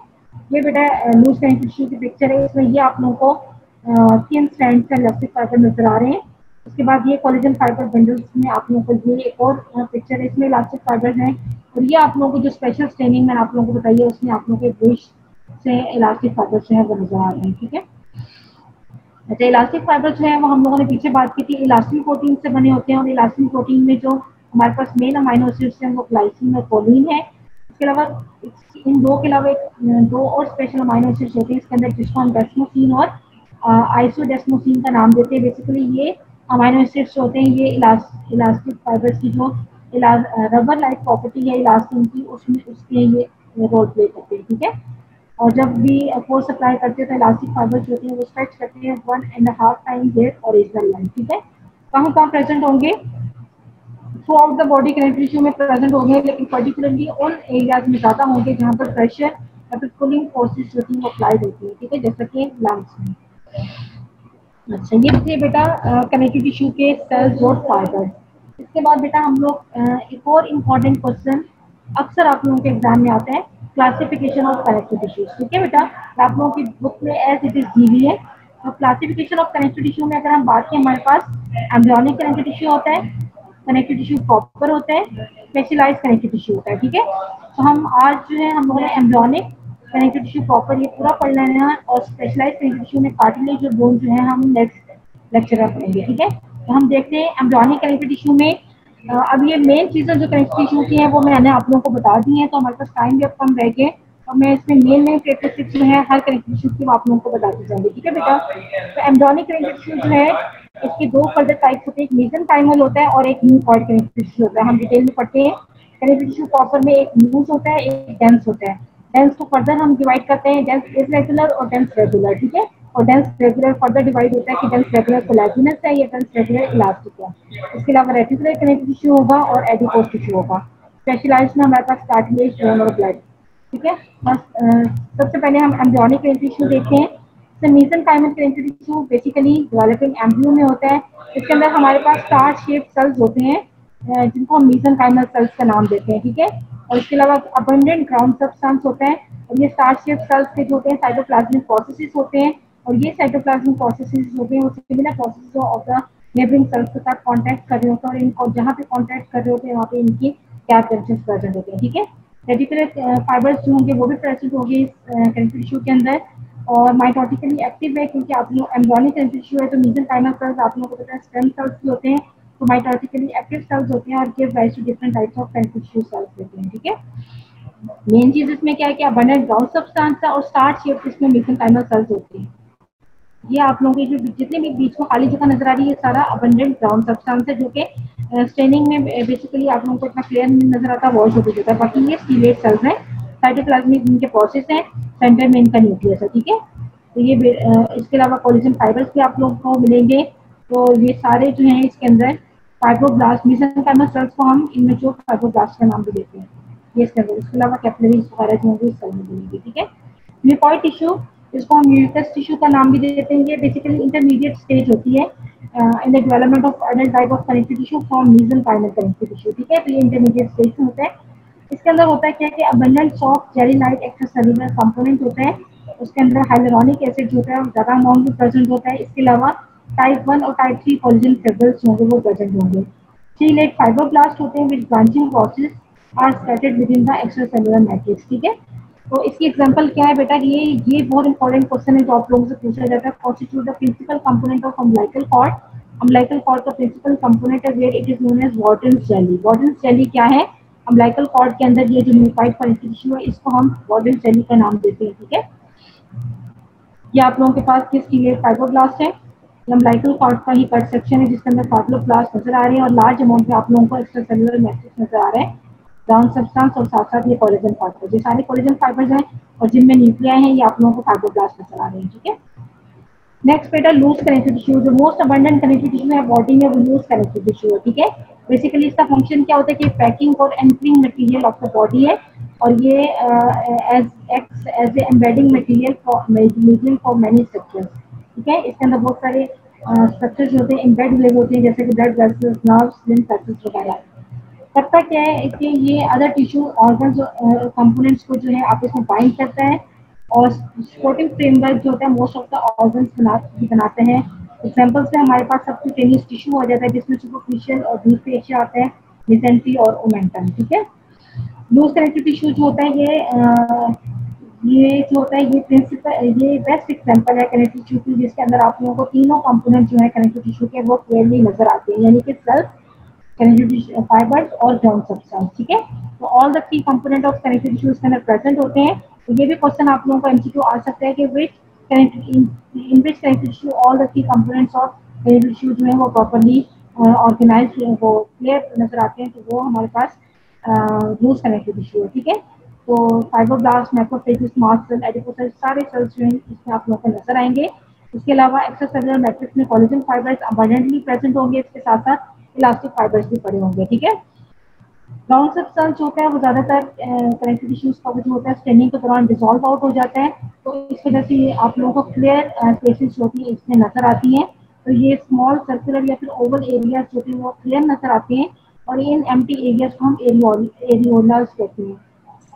ये बेटा लूज कनेक्टिव टिश्यू की पिक्चर है, इसमें ये आप लोगों को थिन स्ट्रैंड्स का इलास्टिक फाइबर नजर आ रहे हैं। उसके बाद ये कोलेजन फाइबर बंडल्स में आप लोगों को ये एक और पिक्चर है, इसमें इलास्टिक फाइबर हैं। और ये आप लोगों को जो स्पेशल स्टेनिंग मैंने आप लोगों को बताई है उसमें आप लोगों के ब्लूइश से इलास्टिक फाइबर जो है वो नजर आ रहे हैं, ठीक है। अच्छा, इलास्टिक फाइबर जो है वो हम लोगों ने पीछे बात की थी इलास्टिन प्रोटीन से बने होते हैं, और इलास्टिन प्रोटीन में जो हमारे पास मेन अमाइनो एसिड्स हैं वो ग्लाइसिन और कोलिन है। इसके अलावा इन दो के अलावा दो और स्पेशल अमाइनो एसिड्स होते हैं इसके अंदर जिसको हम डेस्मोसिन और आइसोडेस्मोसिन का नाम देते हैं। बेसिकली ये अमाइनो एसिड्स होते हैं ये इलास्टिक फाइबर्स की जो रबर लाइक प्रॉपर्टी है इलास्टिन की उसमें उसके ये रोल प्ले करते हैं, ठीक है। और जब भी फोर्स अप्लाई करते हैं तो इलास्टिक फाइबर्स होते हैं वो स्ट्रेच करते हैं 1.5 टाइम देयर ओरिजिनल लाइन, ठीक है। कहाँ कहाँ प्रेजेंट होंगे, through out the body connective tissue में प्रेजेंट होंगे, लेकिन पर्टिकुलरली उन एरियाज में ज्यादा होंगे जहाँ पर प्रेशर या फिर कूलिंग फोर्सेस जो थी वो अप्लाइड होती है, ठीक है, जैसा कि लंग्स में। अच्छा, ये थे बेटा कनेक्टिव टिश्यू के सेल्स और फाइबर। इसके बाद बेटा हम लोग एक और इम्पॉर्टेंट क्वेश्चन अक्सर आप लोगों के एग्जाम में आता है, क्लासिफिकेशन ऑफ कनेक्टिव टिश्यूज, ठीक है बेटा। आप लोगों की बुक में एज इट इज दी हुई है। तो क्लासिफिकेशन ऑफ कनेक्टिव टिश्यू में अगर हम बात करें हमारे पास एम्ब्रियोनिक कनेक्टिव टिश्यू होता है, कनेक्टिव टिश्यू प्रॉपर होता है, स्पेशलाइज्ड कनेक्टिव टिश्यू होता है, ठीक है। तो हम आज जो है हम लोगों ने एम्ब्रियोनिक कनेक्टिव टिश्यू प्रॉपर ये पूरा पढ़ लेना है, और स्पेशलाइज्ड कनेक्टिव टिश्यू में कार्टिलेज और बोन जो है हम नेक्स्ट लेक्चर में पढ़ेंगे, ठीक है। तो हम देखते हैं एम्ब्रियोनिक कनेक्टिव टिश्यू में अब ये मेन चीजें जो कनेक्टिव टिश्यू की हैं वो मैंने आप लोगों को बता दी हैं, तो हमारे पास टाइम भी अब कम रह गए, और मैं इसमें मेन कैरेक्टरिस्टिक्स जो है हर कनेक्टिव टिश्यू की आप लोगों को बताती जाऊंगी, ठीक है बेटा। तो एम्ब्रियोनिक कनेक्टिव टिश्यू जो है इसकी दो फर्दर टाइप्स होते हैं, एक मेसेनकाइमल होता है और एक न्यूक्लियोइड कनेक्टिव टिश्यू होता है। हम डिटेल में पढ़ते हैं। कनेक्टिव टिश्यू प्रॉपर में एक लूज होता है एक डेंस होता है। डेंस को फर्दर हम डिवाइड करते हैं डेंस इरेगुलर और डेंस रेगुलर, ठीक है। और डेंस रेगुलर फर्दर डिवाइड होता है कि डेंस रेगुलर कोलेजिनस है या डेंस रेगुलर इलास्टिक है। इसके अलावा रेटिकुलर कनेक्टिव टिश्यू होगा और एडिपोज टिश्यू होगा। स्पेशलाइज्ड में हमारे पास कार्टिलेज, बोन और ब्लड, ठीक है। बस सबसे पहले हम एम्ब्रियोनिक कनेक्टिव टिश्यू देखते हैं। Mesenchymal connective tissue basically developing embryo में होता है। इसके अंदर हमारे पास स्टार शेप सेल्स होते हैं जिनको हम मेसेनकाइमल सेल्स का नाम देते हैं, ठीक है। और इसके अलावा अबंडेंट ग्राउंड सब्सटेंस होता है और ये स्टार शेप सेल्स के जो होते हैं साइटोप्लाज्मिक प्रोसेसेस होते हैं और ये साइटोप्लाज्मिक प्रोसेसेस होते हैं वो similar processes of the neighbouring cells के साथ कांटेक्ट कर रहे होते हैं और इनको जहाँ पे कांटेक्ट कर रहे होते हैं वहाँ पे इनकी कैप जंक्शंस प्रेजेंट होते हैं, ठीक है। रेटिकुलर फाइबर्स जो होंगे वो भी प्रेजेंट होंगे इस कनेक्टिव टिश्यू के अंदर और माइटोटिकली एक्टिव है क्योंकि आप लोग एम्ब्रियोनिक कनेक्टिव टिश्यू है तो मेसेनकाइमल सेल्स आप लोगों को पता है स्टेम सेल्स भी होते हैं तो माइटोटिकली एक्टिव सेल्स होते हैं और give rise to different types of connective tissue cells होते हैं, ठीक है। मेन चीज इसमें क्या है कि अबंडेंट ग्राउंड सब्सटेंस है और स्टार शेप इसमें मेसेनकाइमल सेल्स होती है। ये आप लोगों की जो जितने भी बीच में खाली जगह नजर आ रही है सारा अबंडेंट ग्राउंड सब्सटेंस है जो कि स्टेनिंग में बेसिकली आप लोगों को इतना क्लियर नहीं नजर आता, वॉश होते जाता है। बाकी ये स्टीलेट सेल्स हैं, साइटोप्लाज्मिक इनके प्रोसेस हैं, सेंटर में इनका न्यूक्लियस है, ठीक है। तो ये इसके अलावा कोलेजन फाइबर्स भी आप लोगों को मिलेंगे। तो ये सारे जो हैं इसके अंदर फाइब्रोब्लास्ट मेसेनकाइमल सेल्स को हम इमेच्योर फाइब्रोब्लास्ट का नाम भी देते हैं ये इसके अंदर। इसके अलावा कैपिलरीज वगैरह जो होंगे इस सेल में मिलेंगे, ठीक है। म्यूकोइड टिश्यू इसको हम म्यूकस टिश्यू का नाम भी देते हैं। ये बेसिकली इंटरमीडिएट स्टेज होती है in the development of adult type of connective tissue from mesenchymal connective tissue, ठीक है। तो ये इंटरमीडिएट स्टेज में होता है। इसके अंदर होता है क्या कि abundant soft jelly light extracellular component होता है, उसके अंदर हाइलुरोनिक एसिड जो होता है ज़्यादा अमाउंट में प्रेजेंट होता है। इसके अलावा टाइप 1 और टाइप 3 कोलेजन फिब्रिल्स होंगे वो प्रेजेंट होंगे। स्टीलेट फाइब्रोब्लास्ट होते हैं which branching process are scattered within the extracellular matrix, ठीक है। तो इसकी एग्जांपल क्या है बेटा, ये बहुत इंपॉर्टेंट क्वेश्चन है जो आप लोगों से पूछा जाता है। Constitute the principal component of umbilical cord. Umbilical cord का प्रिंसिपल कंपोनेंट है where it is known as Wharton's jelly. Wharton's jelly क्या है, अम्बिलिकल कॉर्ड के अंदर ये जो म्यूकोइड कनेक्टिव टिश्यू है इसको हम वॉर्टन्स जेली का नाम देते हैं, ठीक है। ये आप लोगों के पास किस स्टीलेट फाइब्रोब्लास्ट है, अम्बिलिकल कॉर्ड का ही कट सेक्शन है जिसके अंदर फाइब्रोब्लास्ट नजर आ रहे हैं और लार्ज अमाउंट में आप लोगों को एक्स्ट्रासेल्युलर मैट्रिक्स नजर आ रहे हैं, ग्राउंड सब्सटेंस और साथ साथ ये कोलेजन फाइबर। ये सारे कोलेजन फाइबर्स हैं और जिनमें न्यूक्लियाई हैं ये आप लोगों को फाइब्रोब्लास्ट नजर आ रहे हैं, ठीक है। नेक्स्ट बेटा लूज कनेक्टिव टिश्यू, जो मोस्ट अबंडेंट कनेक्टिव टिश्यू है बॉडी में वो लूज कनेक्टिव टिश्यू है, ठीक है। बेसिकली इसका फंक्शन क्या होता है कि पैकिंग और anchoring material of the body है और ये as a embedding material for many structures, ठीक है। इसके अंदर बहुत सारे स्ट्रक्चर्स होते हैं, एम्बेड हुए होते हैं जैसे कि blood vessels, nerves, lymph vessels वगैरह। तब तक क्या है कि ये अदर टिश्यू ऑर्गन्स कंपोनेंट्स को जो है आपस में बाइंड करता है और सपोर्टिंग फ्रेमवर्क जो होता है मोस्ट ऑफ द ऑर्गन्स बनाते हैं। एग्जांपल्स में हमारे पास सबक्यूटेनियस टिश्यू आ जाता है जिसमें सुपरफिशियल और डीप फेशिया आता है, मेसेंट्री और ओमेंटम, ठीक है। लूज कनेक्टिव टिश्यू जो होता है ये जो होता है ये प्रिंसिपल ये बेस्ट एग्जांपल है कनेक्टिव टिश्यू की जिसके अंदर आप लोगों को तीनों कंपोनेंट जो है कनेक्टिव टिश्यू के वो क्लियरली नजर आते हैं, यानी कि सेल्स, कनेक्टिव फाइबर्स और ग्राउंड सब्सटेंस, ठीक है। तो all the three component of connective tissue इसके अंदर प्रेजेंट होते हैं। तो ये भी क्वेश्चन आप लोगों को एमसीक्यू आ सकता है कि which connective tissue all the three components of connective tissue जो है वो प्रॉपर्ली ऑर्गेनाइज्ड वो क्लियर नजर आते हैं, तो वो हमारे पास लूज कनेक्टिव टिश्यू है, ठीक है। तो fibroblast, macrophages, mast cell, adipocyte सारे सेल्स जो हैं इसमें आप लोगों को नजर आएंगे। इसके अलावा एक्स्ट्रासेल्युलर मैट्रिक्स में कोलेजन फाइबर्स अबंडेंटली प्रेजेंट होंगे, इसके साथ साथ इलास्टिक फाइबर्स भी पड़े होंगे, ठीक है। ग्राउंड सब्सटेंस जो होता है वो ज्यादातर कनेक्टिव टिश्यूज का जो होता है स्टेनिंग के दौरान डिसॉल्व आउट हो जाता है, तो इस वजह से आप लोगों को क्लियर स्पेसेस होती है इसमें नजर आती हैं। तो ये स्मॉल सर्कुलर या फिर ओवल एरियाज जो हैं वो क्लियर नजर आते हैं और इन एम्प्टी एरियाज को हम एरियोलास कहते हैं।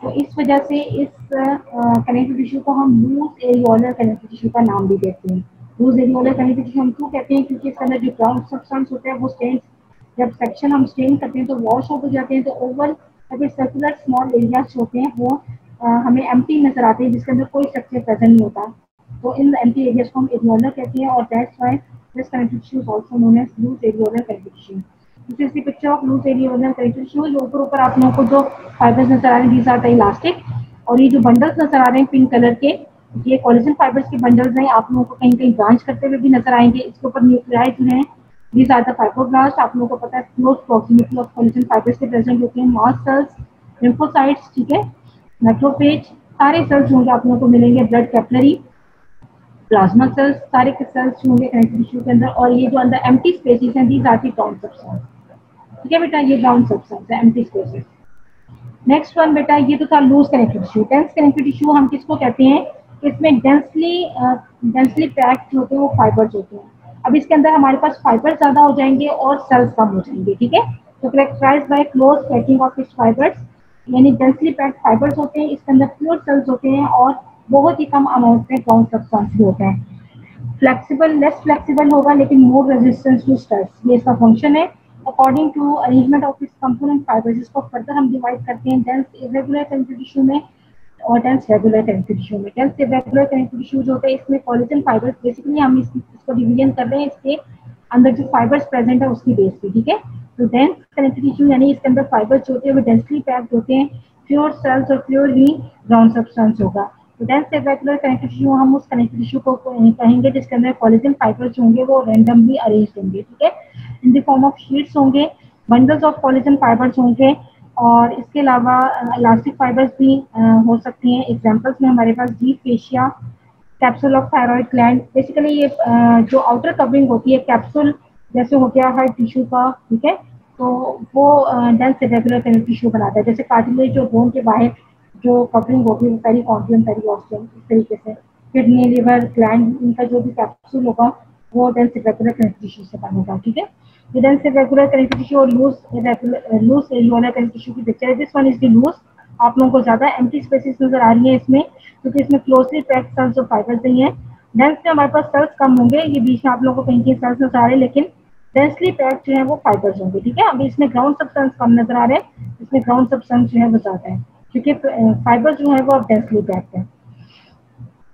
तो इस वजह से इस कनेक्टिव टिश्यू को हम लूज एरियोलर कनेक्टिव टिश्यू का नाम भी देते हैं। लूज एरियोलर कनेक्टिव टिश्यू हम क्यों कहते हैं, क्योंकि इसके अंदर जो ग्राउंड सब्सटेंस होता है वो स्टेन जब सेक्शन हम स्टेन करते हैं तो वॉश आउट हो जाते हैं, तो ओवल या फिर सर्कुलर स्मॉल एरियाज होते हैं वो हमें एम्प्टी नजर आते हैं जिसके अंदर कोई स्ट्रक्चर प्रेजेंट नहीं होता। तो इन एम्प्टी एरियाज को हम एरियोलर कहते हैं और that's why this connective tissue is also known as loose areolar connective tissue. This is the picture of loose areolar connective tissue. जो ऊपर आप लोगों को जो फाइबर्स नजर आ रहे हैं दीज आर द इलास्टिक, और ये जो बंडल्स नजर आ रहे हैं पिंक कलर के ये कोलेजन फाइबर्स के बंडल्स हैं, आप लोगों को कहीं कहीं ब्रांच करते हुए भी नजर आएंगे। इसके ऊपर न्यूक्लियाई जो हैं these are the fibroblasts, आप लोगों को पता है close proximity of collagen fibres से प्रेजेंट होते हैं। मास्ट सेल्स, लिम्फोसाइट्स, ठीक है, मैक्रोफेज सारे सेल्स होंगे आप लोगों को मिलेंगे। ब्लड कैपिलरी, प्लाज्मा सेल्स सारे के सेल्स होंगे कनेक्टिव टिश्यू के अंदर। और ये जो अंदर एम्प्टी स्पेसेस हैं these are the ground substance, ठीक है बेटा, ये ग्राउंड सब्सटेंस है एम्प्टी स्पेसेस। नेक्स्ट वन बेटा ये तो था loose connective tissue. Dense connective tissue हम किसको कहते हैं, इसमें डेंसली डेंसली पैक्ड होते हैं वो फाइबर्स होते हैं। अब इसके अंदर हमारे पास फाइबर ज्यादा हो जाएंगे और सेल्स कम हो जाएंगे, ठीक है। तो characterise by close packing of its fibres, यानी डेंसली पैक्ड फाइबर्स होते हैं, इसके अंदर प्योर सेल्स होते हैं और बहुत ही कम अमाउंट में ग्राउंड सब्सटेंस भी होता है। फ्लेक्सिबल, लेस फ्लेक्सिबल होगा लेकिन मोर रेजिस्टेंस टू स्ट्रेस, ये इसका फंक्शन है। अकॉर्डिंग टू अरेंजमेंट ऑफ इस कंपोनेंट फाइबर्स, इसको फर्दर हम डिवाइड करते हैं डेंस इरेगुलर कनेक्टिव टिश्यू में और डेंस रेगुलर कनेक्टिव टिश्यू में। डेंस इरेगुलर कनेक्टिव टिश्यू जो होता है इसमें कोलेजन फाइबर्स, बेसिकली हम इसको डिवीजन कर रहे हैं इसके अंदर जो फाइबर्स प्रेजेंट है उसकी बेस पे, ठीक है। तो डेंस कनेक्टिव टिश्यू यानी इसके अंदर फाइबर्स जो होते हैं वो डेंसली पैक्ड होते हैं, प्योर सेल्स और प्योर ही ग्राउंड सब्सटेंस होगा। तो डेंस इरेगुलर कनेक्टिव टिश्यू हम उस कनेक्टिव टिश्यू को कहेंगे जिसके अंदर कोलेजन फाइबर्स होंगे वो रैंडमली अरेंज्ड होंगे, ठीक है, in the form of sheets होंगे, बंडल्स ऑफ कोलेजन फाइबर्स होंगे। और इसके अलावा इलास्टिक फाइबर्स भी हो सकती हैं। एग्जांपल्स में हमारे पास deep fascia, capsule of thyroid gland, basically ये जो आउटर कवरिंग होती है कैप्सूल जैसे हो गया हर टिश्यू का, ठीक है, तो वो डेंस इरेगुलर कनेक्टिव टिश्यू बनाता है। जैसे कार्टिलेज जो बोन के बाहर जो कवरिंग होगी वो पेरिकॉन्डियम, पेरिओस्टियम, इस तरीके से किडनी, लिवर, ग्लैंड, इनका जो भी कैप्सूल होगा वो डेंस इरेगुलर कनेक्टिव टिश्यू से बनेगा, ठीक है। The dense irregular connective tissue और loose alveolar connective tissue की पिक्चर है। This one is the loose, आप लोगों को ज्यादा एम्प्टी स्पेसेस नजर आ रही है इसमें क्योंकि इसमें क्लोजली पैक्ड सेल्स और फाइबर्स नहीं है। डेंस में हमारे पास सेल्स कम होंगे, ये बीच में आप लोगों को कहीं कहीं सेल्स नजर आ रहे हैं लेकिन डेंसली पैक्ड जो है वो फाइबर्स होंगे, ठीक है। अभी इसमें ग्राउंड सब्सटेंस कम नजर आ रहे हैं, इसमें ग्राउंड सब्सटेंस जो है वो ज्यादा है क्योंकि फाइबर्स जो है वो डेंसली पैक्ड है।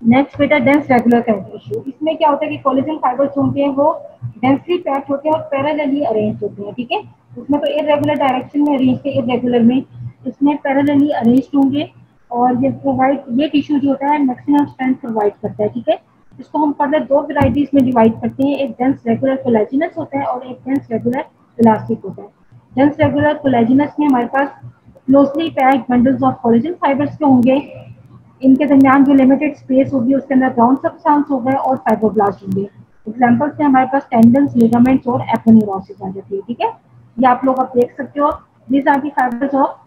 नेक्स्ट बेटा डेंस रेगुलर कनेक्टिव टिश्यू, इसमें क्या होता है कि कोलेजन फाइबर्स होते हैं वो डेंसली पैक्ड होते हैं और पैरेलली अरेंज होते हैं, ठीक है। उसमें तो इरेगुलर डायरेक्शन में अरेंज थे, इरेगुलर में इसमें पैरेलली अरेंज होंगे और ये प्रोवाइड, ये टिश्यू जो होता है मैक्सिमम स्ट्रेंथ प्रोवाइड करता है, ठीक है। इसको हम फर्दर दो वेराइटीज में डिवाइड करते हैं, एक डेंस रेगुलर कोलेजिनस होता है और एक डेंस रेगुलर इलास्टिक होता है। डेंस रेगुलर कोलेजिनस में हमारे पास closely packed bundles of collagen fibers के होंगे, इनके दरमियान जो लिमिटेड स्पेस होगी उसके अंदर ग्राउंड सब्सटेंस होगा और फाइब्रोब्लास्ट होंगे। एग्जांपल्स में हमारे पास टेंडन्स, लिगामेंट्स और एपोन्यूरोसिस आ जाती है, ठीक है। ये आप लोग अब देख सकते हो, these are the fibres of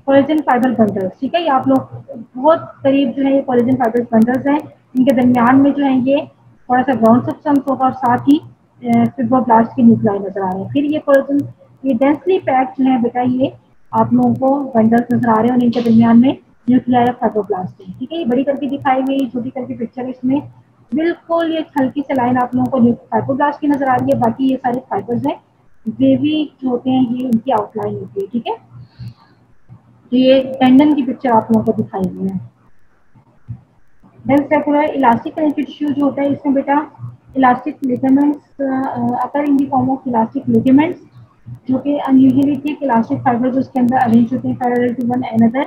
collagen fibre bundles, ठीक है। ये आप लोग बहुत करीब जो है ये कोलेजन फाइबर बंडल्स हैं, इनके दरमियान में जो है ये थोड़ा सा ग्राउंड सब्सटेंस होगा और साथ ही फाइब्रोब्लास्ट के न्यूक्लाई नजर आ रहे हैं। फिर ये कोलेजन, ये डेंसली पैक्ड जो है बेटा ये आप लोगों को बंडल्स नजर आ रहे हैं और इनके दरमियान में न्यूक्लियर फाइब्रोब्लास्ट है, ठीक है। ये बड़ी करके दिखाई हुई छोटी करके पिक्चर, इसमें बिल्कुल ये हल्की से लाइन आप लोगों को फाइब्रोब्लास्ट की नजर आ रही है, बाकी ये सारे फाइबर्स हैं वेवी जो होते हैं ये इनकी आउटलाइन होती है, ठीक है। तो ये टेंडन की पिक्चर आप लोगों को दिखाई हुई है। Dense regular elastic connective tissue जो होता है इसमें बेटा elastic ligaments occur in the form of elastic ligaments, जो कि अनयूजुअली थिक इलास्टिक फाइबर्स उसके अंदर अरेंज होते हैं parallel to one another.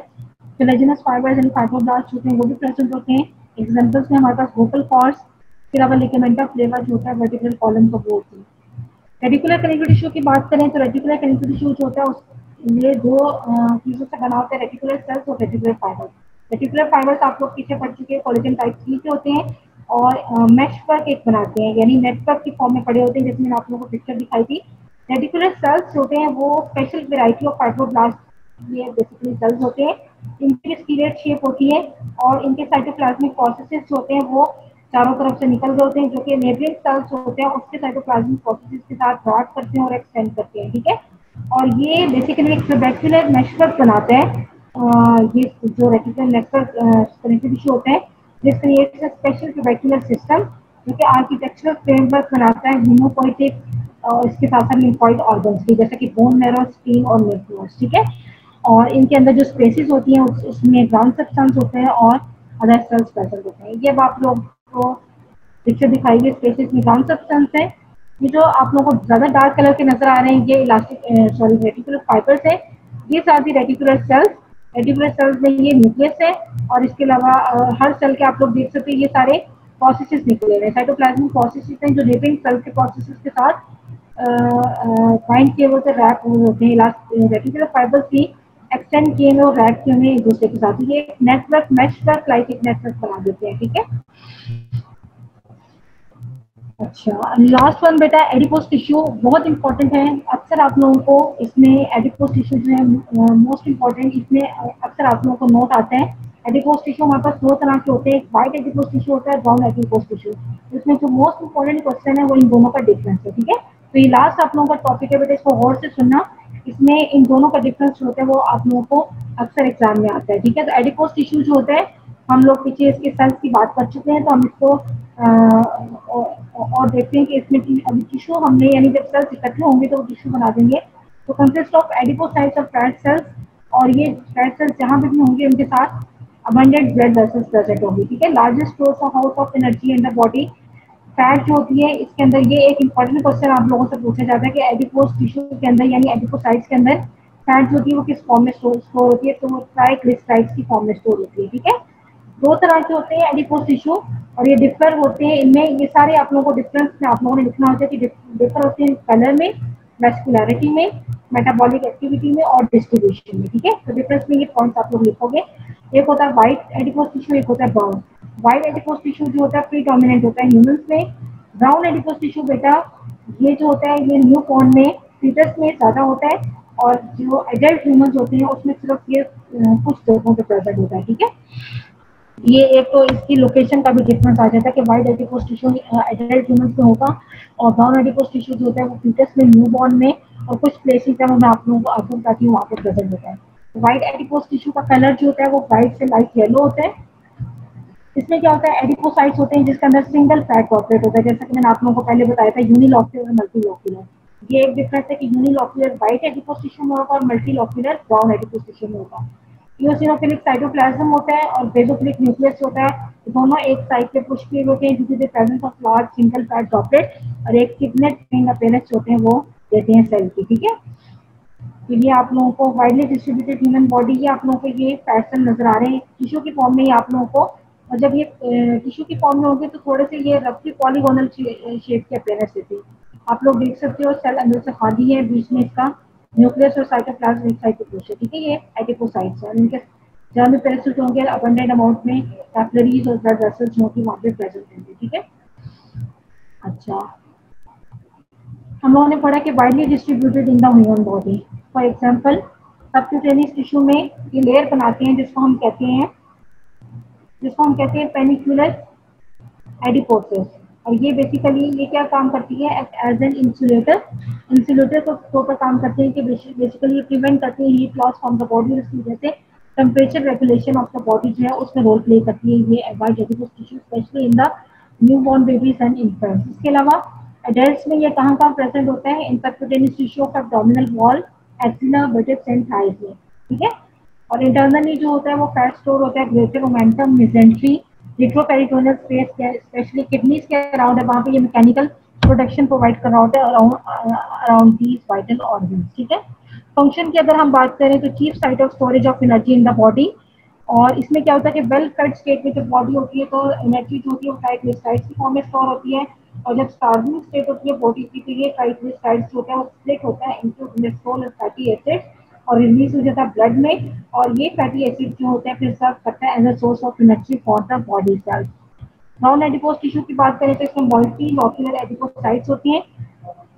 Collagenous fibres and fibroblast होते हैं वो भी प्रेजेंट होते हैं। एग्जांपल्स में हमारे पास वोकल कॉर्ड्स, फिर अगर लिगामेंटा फ्लेवा जो होता है वर्टिकल कॉलम का वो होती है। रेटिकुलर कनेक्टिव टिश्यू की बात करें तो रेटिकुलर कनेक्टिव टिश्यू जो होता है उस ये दो चीजों से बना होता है, रेटिकुलर सेल्स और रेटिकुलर फाइबर्स। रेटिकुलर फाइबर्स आप लोग पीछे पढ़ चुके हैं, कोलेजन टाइप 3 के होते हैं और मैशवर्क एक बनाते हैं, यानी नेटवर्क की फॉर्म में पड़े होते हैं, जिसमें आप लोगों को पिक्चर दिखाई थी। रेटिकुलर सेल्स होते हैं वो स्पेशल वेराइटी ऑफ फाइब्रोब्लास्ट, ये बेसिकली सेल्स होते हैं, इनकी स्टीरेट शेप होती है और इनके साइटोप्लाज्मिक प्रोसेसेस जो होते हैं वो चारों तरफ से निकल रहे होते हैं, जो कि नेबरिंग सेल्स होते हैं उसके साइटोप्लाज्मिक प्रोसेसेस के साथ ड्रॉट करते हैं और एक्सटेंड करते हैं, ठीक है। और ये बेसिकली एक ट्रेबेक्युलर नेटवर्क बनाते हैं। ये जो रेटिकुलर नेटवर्क कनेक्टिव टिश्यू होते हैं this creates a special trabecular system जो कि आर्किटेक्चरल फ्रेमवर्क बनाता है हेमोपोइटिक और इसके साथ साथ लिम्फॉइड ऑर्गन्स की, जैसे कि बोन मैरो, स्प्लीन और लिम्फ नोड्स, ठीक है। और इनके अंदर जो स्पेसिस होती हैं उसमें ग्राउंड सब्सटेंस होते हैं और अदर सेल्स प्रेजेंट होते हैं। ये अब आप लोग को पिक्चर दिखाई गई स्पेसिस में ग्राउंड सब्सटेंस है। ये जो आप लोगों को ज्यादा डार्क कलर के नजर आ रहे हैं ये इलास्टिक रेटिकुलर फाइबर्स है। ये साथ ही रेटिकुलर सेल्स में ये न्यूक्लियस है और इसके अलावा हर सेल के आप लोग देख सकते हैं ये सारे प्रोसेसेस निकले हुए हैं, साइटोप्लाज्मिक प्रोसेसेस हैं जो नेबरिंग सेल के प्रोसेसेस के साथ बाइंड किए हुए रैप होते हैं। रेटिकुलर फाइबर्स की एक्सटेंड किए हुए और रैप किए हुए एक दूसरे के साथ ये नेटवर्क मैशवर्क लाइक एक नेटवर्क बना देते हैं, ठीक है। अच्छा, लास्ट वन बेटा एडिपोस टिश्यू बहुत इंपॉर्टेंट है। अक्सर आप लोगों को इसमें एडिपोस टिश्यू जो है मोस्ट इंपॉर्टेंट, इसमें अक्सर आप लोगों को नोट आता है एडिपोज टिश्यू हमारे पास दो तरह के होते हैं, एक व्हाइट एडिपोज टिश्यू होता है, ब्राउन एडिपोज टिश्यू। इसमें जो मोस्ट इंपॉर्टेंट क्वेश्चन है वो इन दोनों का डिफरेंस है, ठीक है। तो ये लास्ट आप लोगों का टॉपिक है बेटा, इसको गौर से सुनना। इसमें इन दोनों का डिफरेंस जो होता है वो आप लोगों को अक्सर एग्जाम में आता है, ठीक है। तो एडिपोज टिश्यू जो होता है, हम लोग पीछे इसके सेल्स की बात कर चुके हैं, तो हम इसको और देखते हैं कि इसमें अभी टिश्यू हमने यानी जब सेल्स इकट्ठे होंगे तो वो टिश्यू बना देंगे। तो consist of adipocytes of fat cells, और ये फैट सेल्स जहाँ पे भी होंगे उनके साथ अबंडेंट ब्लड वेसल्स प्रेजेंट होंगी, ठीक है। Largest source of house of energy in the body fat जो होती है, इसके अंदर ये एक इंपॉर्टेंट क्वेश्चन आप लोगों से पूछा जाता है कि एडिपोज टिश्यू के अंदर यानी एडिपोसाइट्स के अंदर फैट जो होती है वो किस फॉर्म में स्टोर होती है, तो वो ट्राइग्लिसराइड्स की फॉर्म में स्टोर होती है, ठीक है। दो तरह के होते हैं एडिपोज टिश्यू, और ये डिफर होते हैं इनमें, ये सारे आप लोगों को डिफरेंस में आप लोगों ने लिखना होता है कि डिफर होते हैं कलर में, वेस्कुलरिटी में, मेटाबॉलिक एक्टिविटी में और डिस्ट्रीब्यूशन में, ठीक है। तो डिफरेंस में ये पॉइंट्स आप लोग लिखोगे। एक होता है व्हाइट एडिपोज टिश्यू, एक होता है ब्राउन। व्हाइट एडिपोज टिश्यू जो होता है प्री डोमिनेंट होता है ह्यूमंस में। ब्राउन एडिपोज टिश्यू बेटा ये जो होता है ये न्यू बॉर्न में, फीटस में ज्यादा होता है, और जो एडल्ट ह्यूमंस होते हैं उसमें सिर्फ ये कुछ जगहों पे प्रेजेंट होता है, ठीक है। ये एक तो इसकी लोकेशन का भी डिफरेंस आ जाता है कि white adipose tissue adult humans में होगा, और ब्राउन एडिपोज टिश्यू जो होता है वो फीटस में, न्यूबॉर्न में, और कुछ प्लेसेस है मैं आप लोगों को आपको बताती हूँ वहाँ पे प्रेजेंट होता है। व्हाइट एडिपोज टिश्यू का कलर जो होता है वो व्हाइट से लाइट येलो होता है। इसमें क्या होता है, एडिपोसाइट्स होते हैं जिसके अंदर सिंगल फैट कॉर्पोरेट होता है, जैसा कि मैंने आप लोगों को पहले बताया था यूनिलॉक्यूलर और मल्टीलॉक्यूलर। ये एक डिफरेंस है कि यूनिलॉक्यूलर व्हाइट एडिपोज टिश्यू में होगा और मल्टीलॉक्यूलर ब्राउन एडिपोज टिश्यू में होगा। इओसिनोफिलिक साइटोप्लाज्म होता है और बेसोफिलिक न्यूक्लियस होता है, दोनों एक साइड पे पुश किए होते हैं due to the presence of large single fat droplet, और एक थिकनेस रिंग अपीयरेंस होते हैं वो देते हैं सेल की, ठीक है। तो ये आप लोगों को वाइडली डिस्ट्रीब्यूटेड ह्यूमन बॉडी, ये आप लोगों को ये पैटर्न नजर आ रहे हैं टिश्यू की फॉर्म में ही आप लोगों को, और जब ये टिश्यू की फॉर्म में होंगे तो थोड़े से ये रफली पॉलीगोनल शेप के अपीयरेंस देते हैं। आप लोग देख सकते हो सेल अंदर से खाली है, बीच में इसका न्यूक्लियस और साइटोप्लाज्म एक साइड पे पुश है, ठीक है। ये एडिपोसाइट्स है, इनके जहाँ भी पैरासूट होंगे अबंडेंट अमाउंट में कैपिलरीज और ब्लड वेसल्स जो कि वहाँ पे प्रेजेंट होंगे, ठीक है। अच्छा, हम लोगों ने पढ़ा कि widely distributed in the human body. For example subcutaneous tissue में ये लेयर बनाते हैं जिसको हम कहते हैं पेनिकुलर एडिपोसिस, और ये बेसिकली ये क्या काम करती है एज एन इंसुलेटर के तौर पर काम करते हैं कि बेसिकली ये प्रिवेंट करते हैं heat loss from the body, और इसकी वजह से temperature regulation of the body जो है उसमें रोल प्ले करती है ये white adipose tissue, specially in the newborn babies and infants. इसके अलावा एडल्ट्स में ये कहाँ कहाँ प्रेजेंट होता है, in subcutaneous tissue of abdominal wall, axilla, buttocks and thighs में, ठीक है। और इंटरनली जो होता है वो फैट स्टोर होता है greater momentum, mesentery, retroperitoneal space, specially kidneys के अराउंड है, वहाँ पे ये मैकेनिकल प्रोटेक्शन प्रोवाइड कर रहा होता है अराउंड दीज वाइटल ऑर्गन्स, ठीक है। फंक्शन की अगर हम बात करें तो chief site of storage of energy in the body, और इसमें क्या होता है कि वेल फेड स्टेट में जब बॉडी होती है तो एनर्जी जो होती है वो ट्राइग्लिसराइड्स की फॉर्म में स्टोर होती है, और जब स्टार्विंग स्टेट होती है बॉडी की तो ये ट्राइग्लिसराइड्स जो होता है वो स्प्लिट होता है इनटू कोलेस्ट्रॉल और फैटी एसिड और रिलीज हो जाता है ब्लड में, और ये फैटी एसिड जो होता है फिर सर्व करता है as a source of energy for the body cells. Brown adipose tissue की बात करें तो इसमें मल्टीलॉक्यूलर एडिपोसाइट्स होती हैं,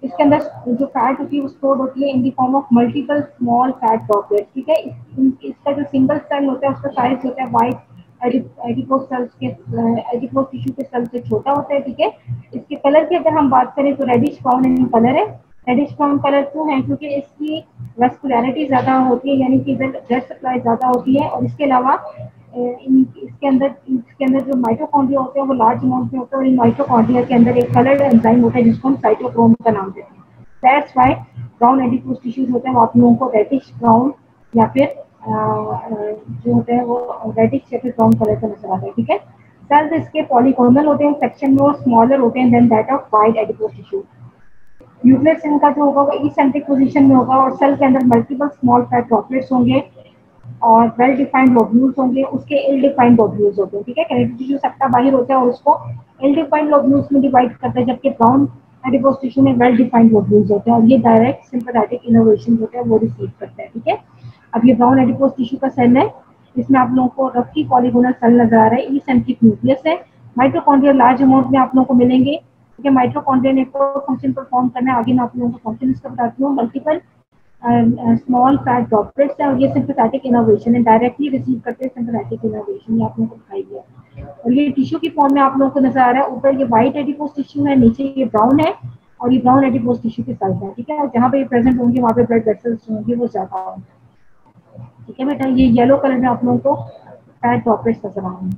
इसके अंदर जो फैट होती है वो स्टोर होती है in the form of multiple small fat droplets, ठीक है। इसका जो सिंगल सेल होता है उसका साइज होता है वाइट एडिपोज सेल्स के एडिपोज टिश्यू के सेल से छोटा होता है, ठीक है। इसके कलर की अगर हम बात करें तो रेडिश ब्राउन इन कलर है। रेडिश ब्राउन कलर क्यों है, क्योंकि इसकी वेस्कुलरिटी ज्यादा होती है यानी कि इधर ब्लड सप्लाई ज्यादा होती है, और इसके अलावा इसके अंदर जो माइटोकॉन्ड्रिया होते हैं वो लार्ज अमाउंट में होते हैं, और इन माइटोकॉन्ड्रिया के अंदर एक कलर्ड एंजाइम होता है जिसको हम साइटोक्रोम का नाम देते हैं। That's why brown adipose tissues होते हैं वो आप लोगों को रेडिश ब्राउन या फिर जो होते हैं वो रेडिश या फिर ब्राउन कलर का नजर आता है, ठीक है। सेल्स इसके पॉलीगोनल होते हैं, सेक्शन में वो स्मॉलर होते हैं than that of white adipose tissue. Nucleus इनका जो होगा वो इसेंट्रिक पोजीशन में होगा, और सेल के अंदर मल्टीपल स्मॉल फैट ड्रॉपलेट्स होंगे और वेल डिफाइंड लोब्यूल्स होंगे, उसके इल डिफाइंड लोब्यूल्स होते हैं, ठीक है। कनेक्टिव टिश्यू सबका बाहर होता है और उसको इल डिफाइंड लोब्यूल्स में डिवाइड करता है, जबकि ब्राउन एडिपोज टिश्यू में वेल डिफाइंड लोब्यूल्स होते हैं, और ये डायरेक्ट सिंपैथेटिक इनोवेशन होते हैं वो रिसीव करते हैं, ठीक है। अब ये ब्राउन एडिपोज टिश्यू का सेल है, इसमें आप लोगों को रफली पॉलीगोनल सेल नजर आ रहा है, इसेंट्रिक न्यूक्लियस है, माइटोकॉन्ड्रिया लार्ज अमाउंट में आप लोगों को मिलेंगे, ठीक है। माइटोकॉन्ड्रिया ने फंक्शन परफॉर्म करना है, आगे मैं आप लोगों को फंक्शन इसका बताती हूँ। मल्टीपल स्मॉल फैट ड्रॉपलेट्स है और ये सिंपैथेटिक इनोवेशन है, डायरेक्टली रिसीव करते हैं सिंपैथेटिक इनोवेशन, ये आप लोगों को दिखाई दिया। और ये टिश्यू की फॉर्म में आप लोगों को नजर आ रहा है, ऊपर ये व्हाइट एडिपोज टिश्यू है, नीचे ये ब्राउन है और ये ब्राउन एडिपोज टिश्यू के साइड है, ठीक है। और जहाँ पे ये प्रेजेंट होंगे वहाँ पे ब्लड वेसल्स होंगे वो ज्यादा होंगे, ठीक है बेटा। ये येलो कलर में आप लोगों को फैट ड्रॉपलेट्स नजर आ रहे हैं।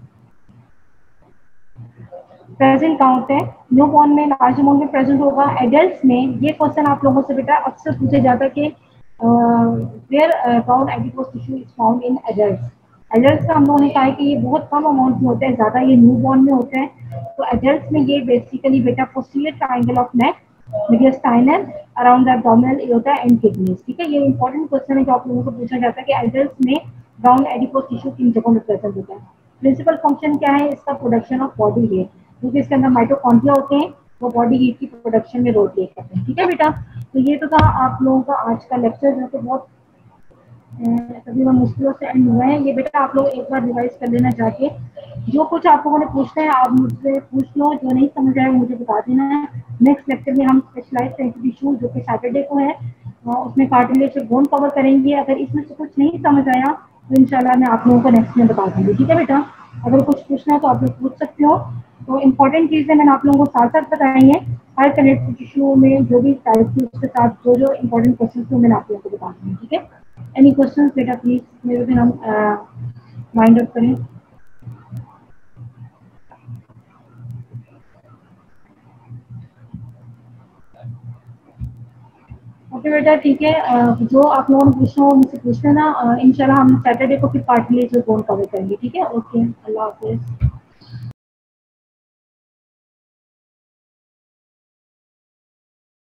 प्रेजेंट कहाँ होते हैं? न्यू बॉर्न में लार्ज अमाउंट में प्रेजेंट होगा। एडल्ट में ये क्वेश्चन आप लोगों से बेटा अक्सर पूछे जाता है कि where brown adipose tissue is found in adults. Adults का हम लोगों ने कहा है कि ये बहुत कम अमाउंट में होता है, ज्यादा ये न्यू बॉर्न में होता है। तो एडल्ट्स में ये बेसिकली बेटा posterior triangle of neck, mediastinum, around the abdominal aorta and kidneys, ठीक है। ये इंपॉर्टेंट क्वेश्चन है जो आप लोगों को पूछा जाता है कि एडल्ट्स में ब्राउन एडिपोज टिश्यू किन जगहों में प्रेजेंट होता है। प्रिंसिपल फंक्शन क्या है इसका? प्रोडक्शन ऑफ बॉडी हीट, क्योंकि इसके अंदर माइटोकॉन्ड्रिया होते हैं, वो बॉडी हीट की प्रोडक्शन में रोल प्ले करते हैं, ठीक है बेटा। तो ये तो था आप लोगों का आज का लेक्चर, जो कि बहुत तकरीबन मुश्किलों से एंड हुआ है। ये बेटा आप लोग एक बार रिवाइज कर लेना जाके, जो कुछ आप लोगों ने पूछना है आप मुझसे पूछ लो, जो नहीं समझ आए मुझे बता देना है। नेक्स्ट लेक्चर में हम स्पेशलाइज्ड सेंसिटिव टिश्यू जो कि सैटरडे को है, उसमें कार्टिलेज और बोन कवर करेंगे। अगर इसमें से कुछ नहीं समझ आया तो इंशाल्लाह मैं आप लोगों को नेक्स्ट में बता दूंगी, ठीक है बेटा। अगर कुछ पूछना है तो आप लोग पूछ सकते हो। तो इम्पोर्टेंट चीज़ें मैंने आप लोगों को साथ साथ बताई हैं। हर कनेक्टिव टिश्यू में जो भी टाइप थी उसके साथ जो जो इम्पोर्टेंट क्वेश्चन थे मैंने आप लोगों को बता दूंगी, ठीक है। एनी क्वेश्चन बेटा प्लीज मेरे फिर हम वाइंड अप करें। ओके बेटा ठीक है, जो आप लोगों ने पूछना हो मुझसे पूछ लेना। इंशाल्लाह हम सैटरडे को फिर पार्टली जो बोन कवर करेंगे, ठीक है। ओके, अल्लाह हाफिज।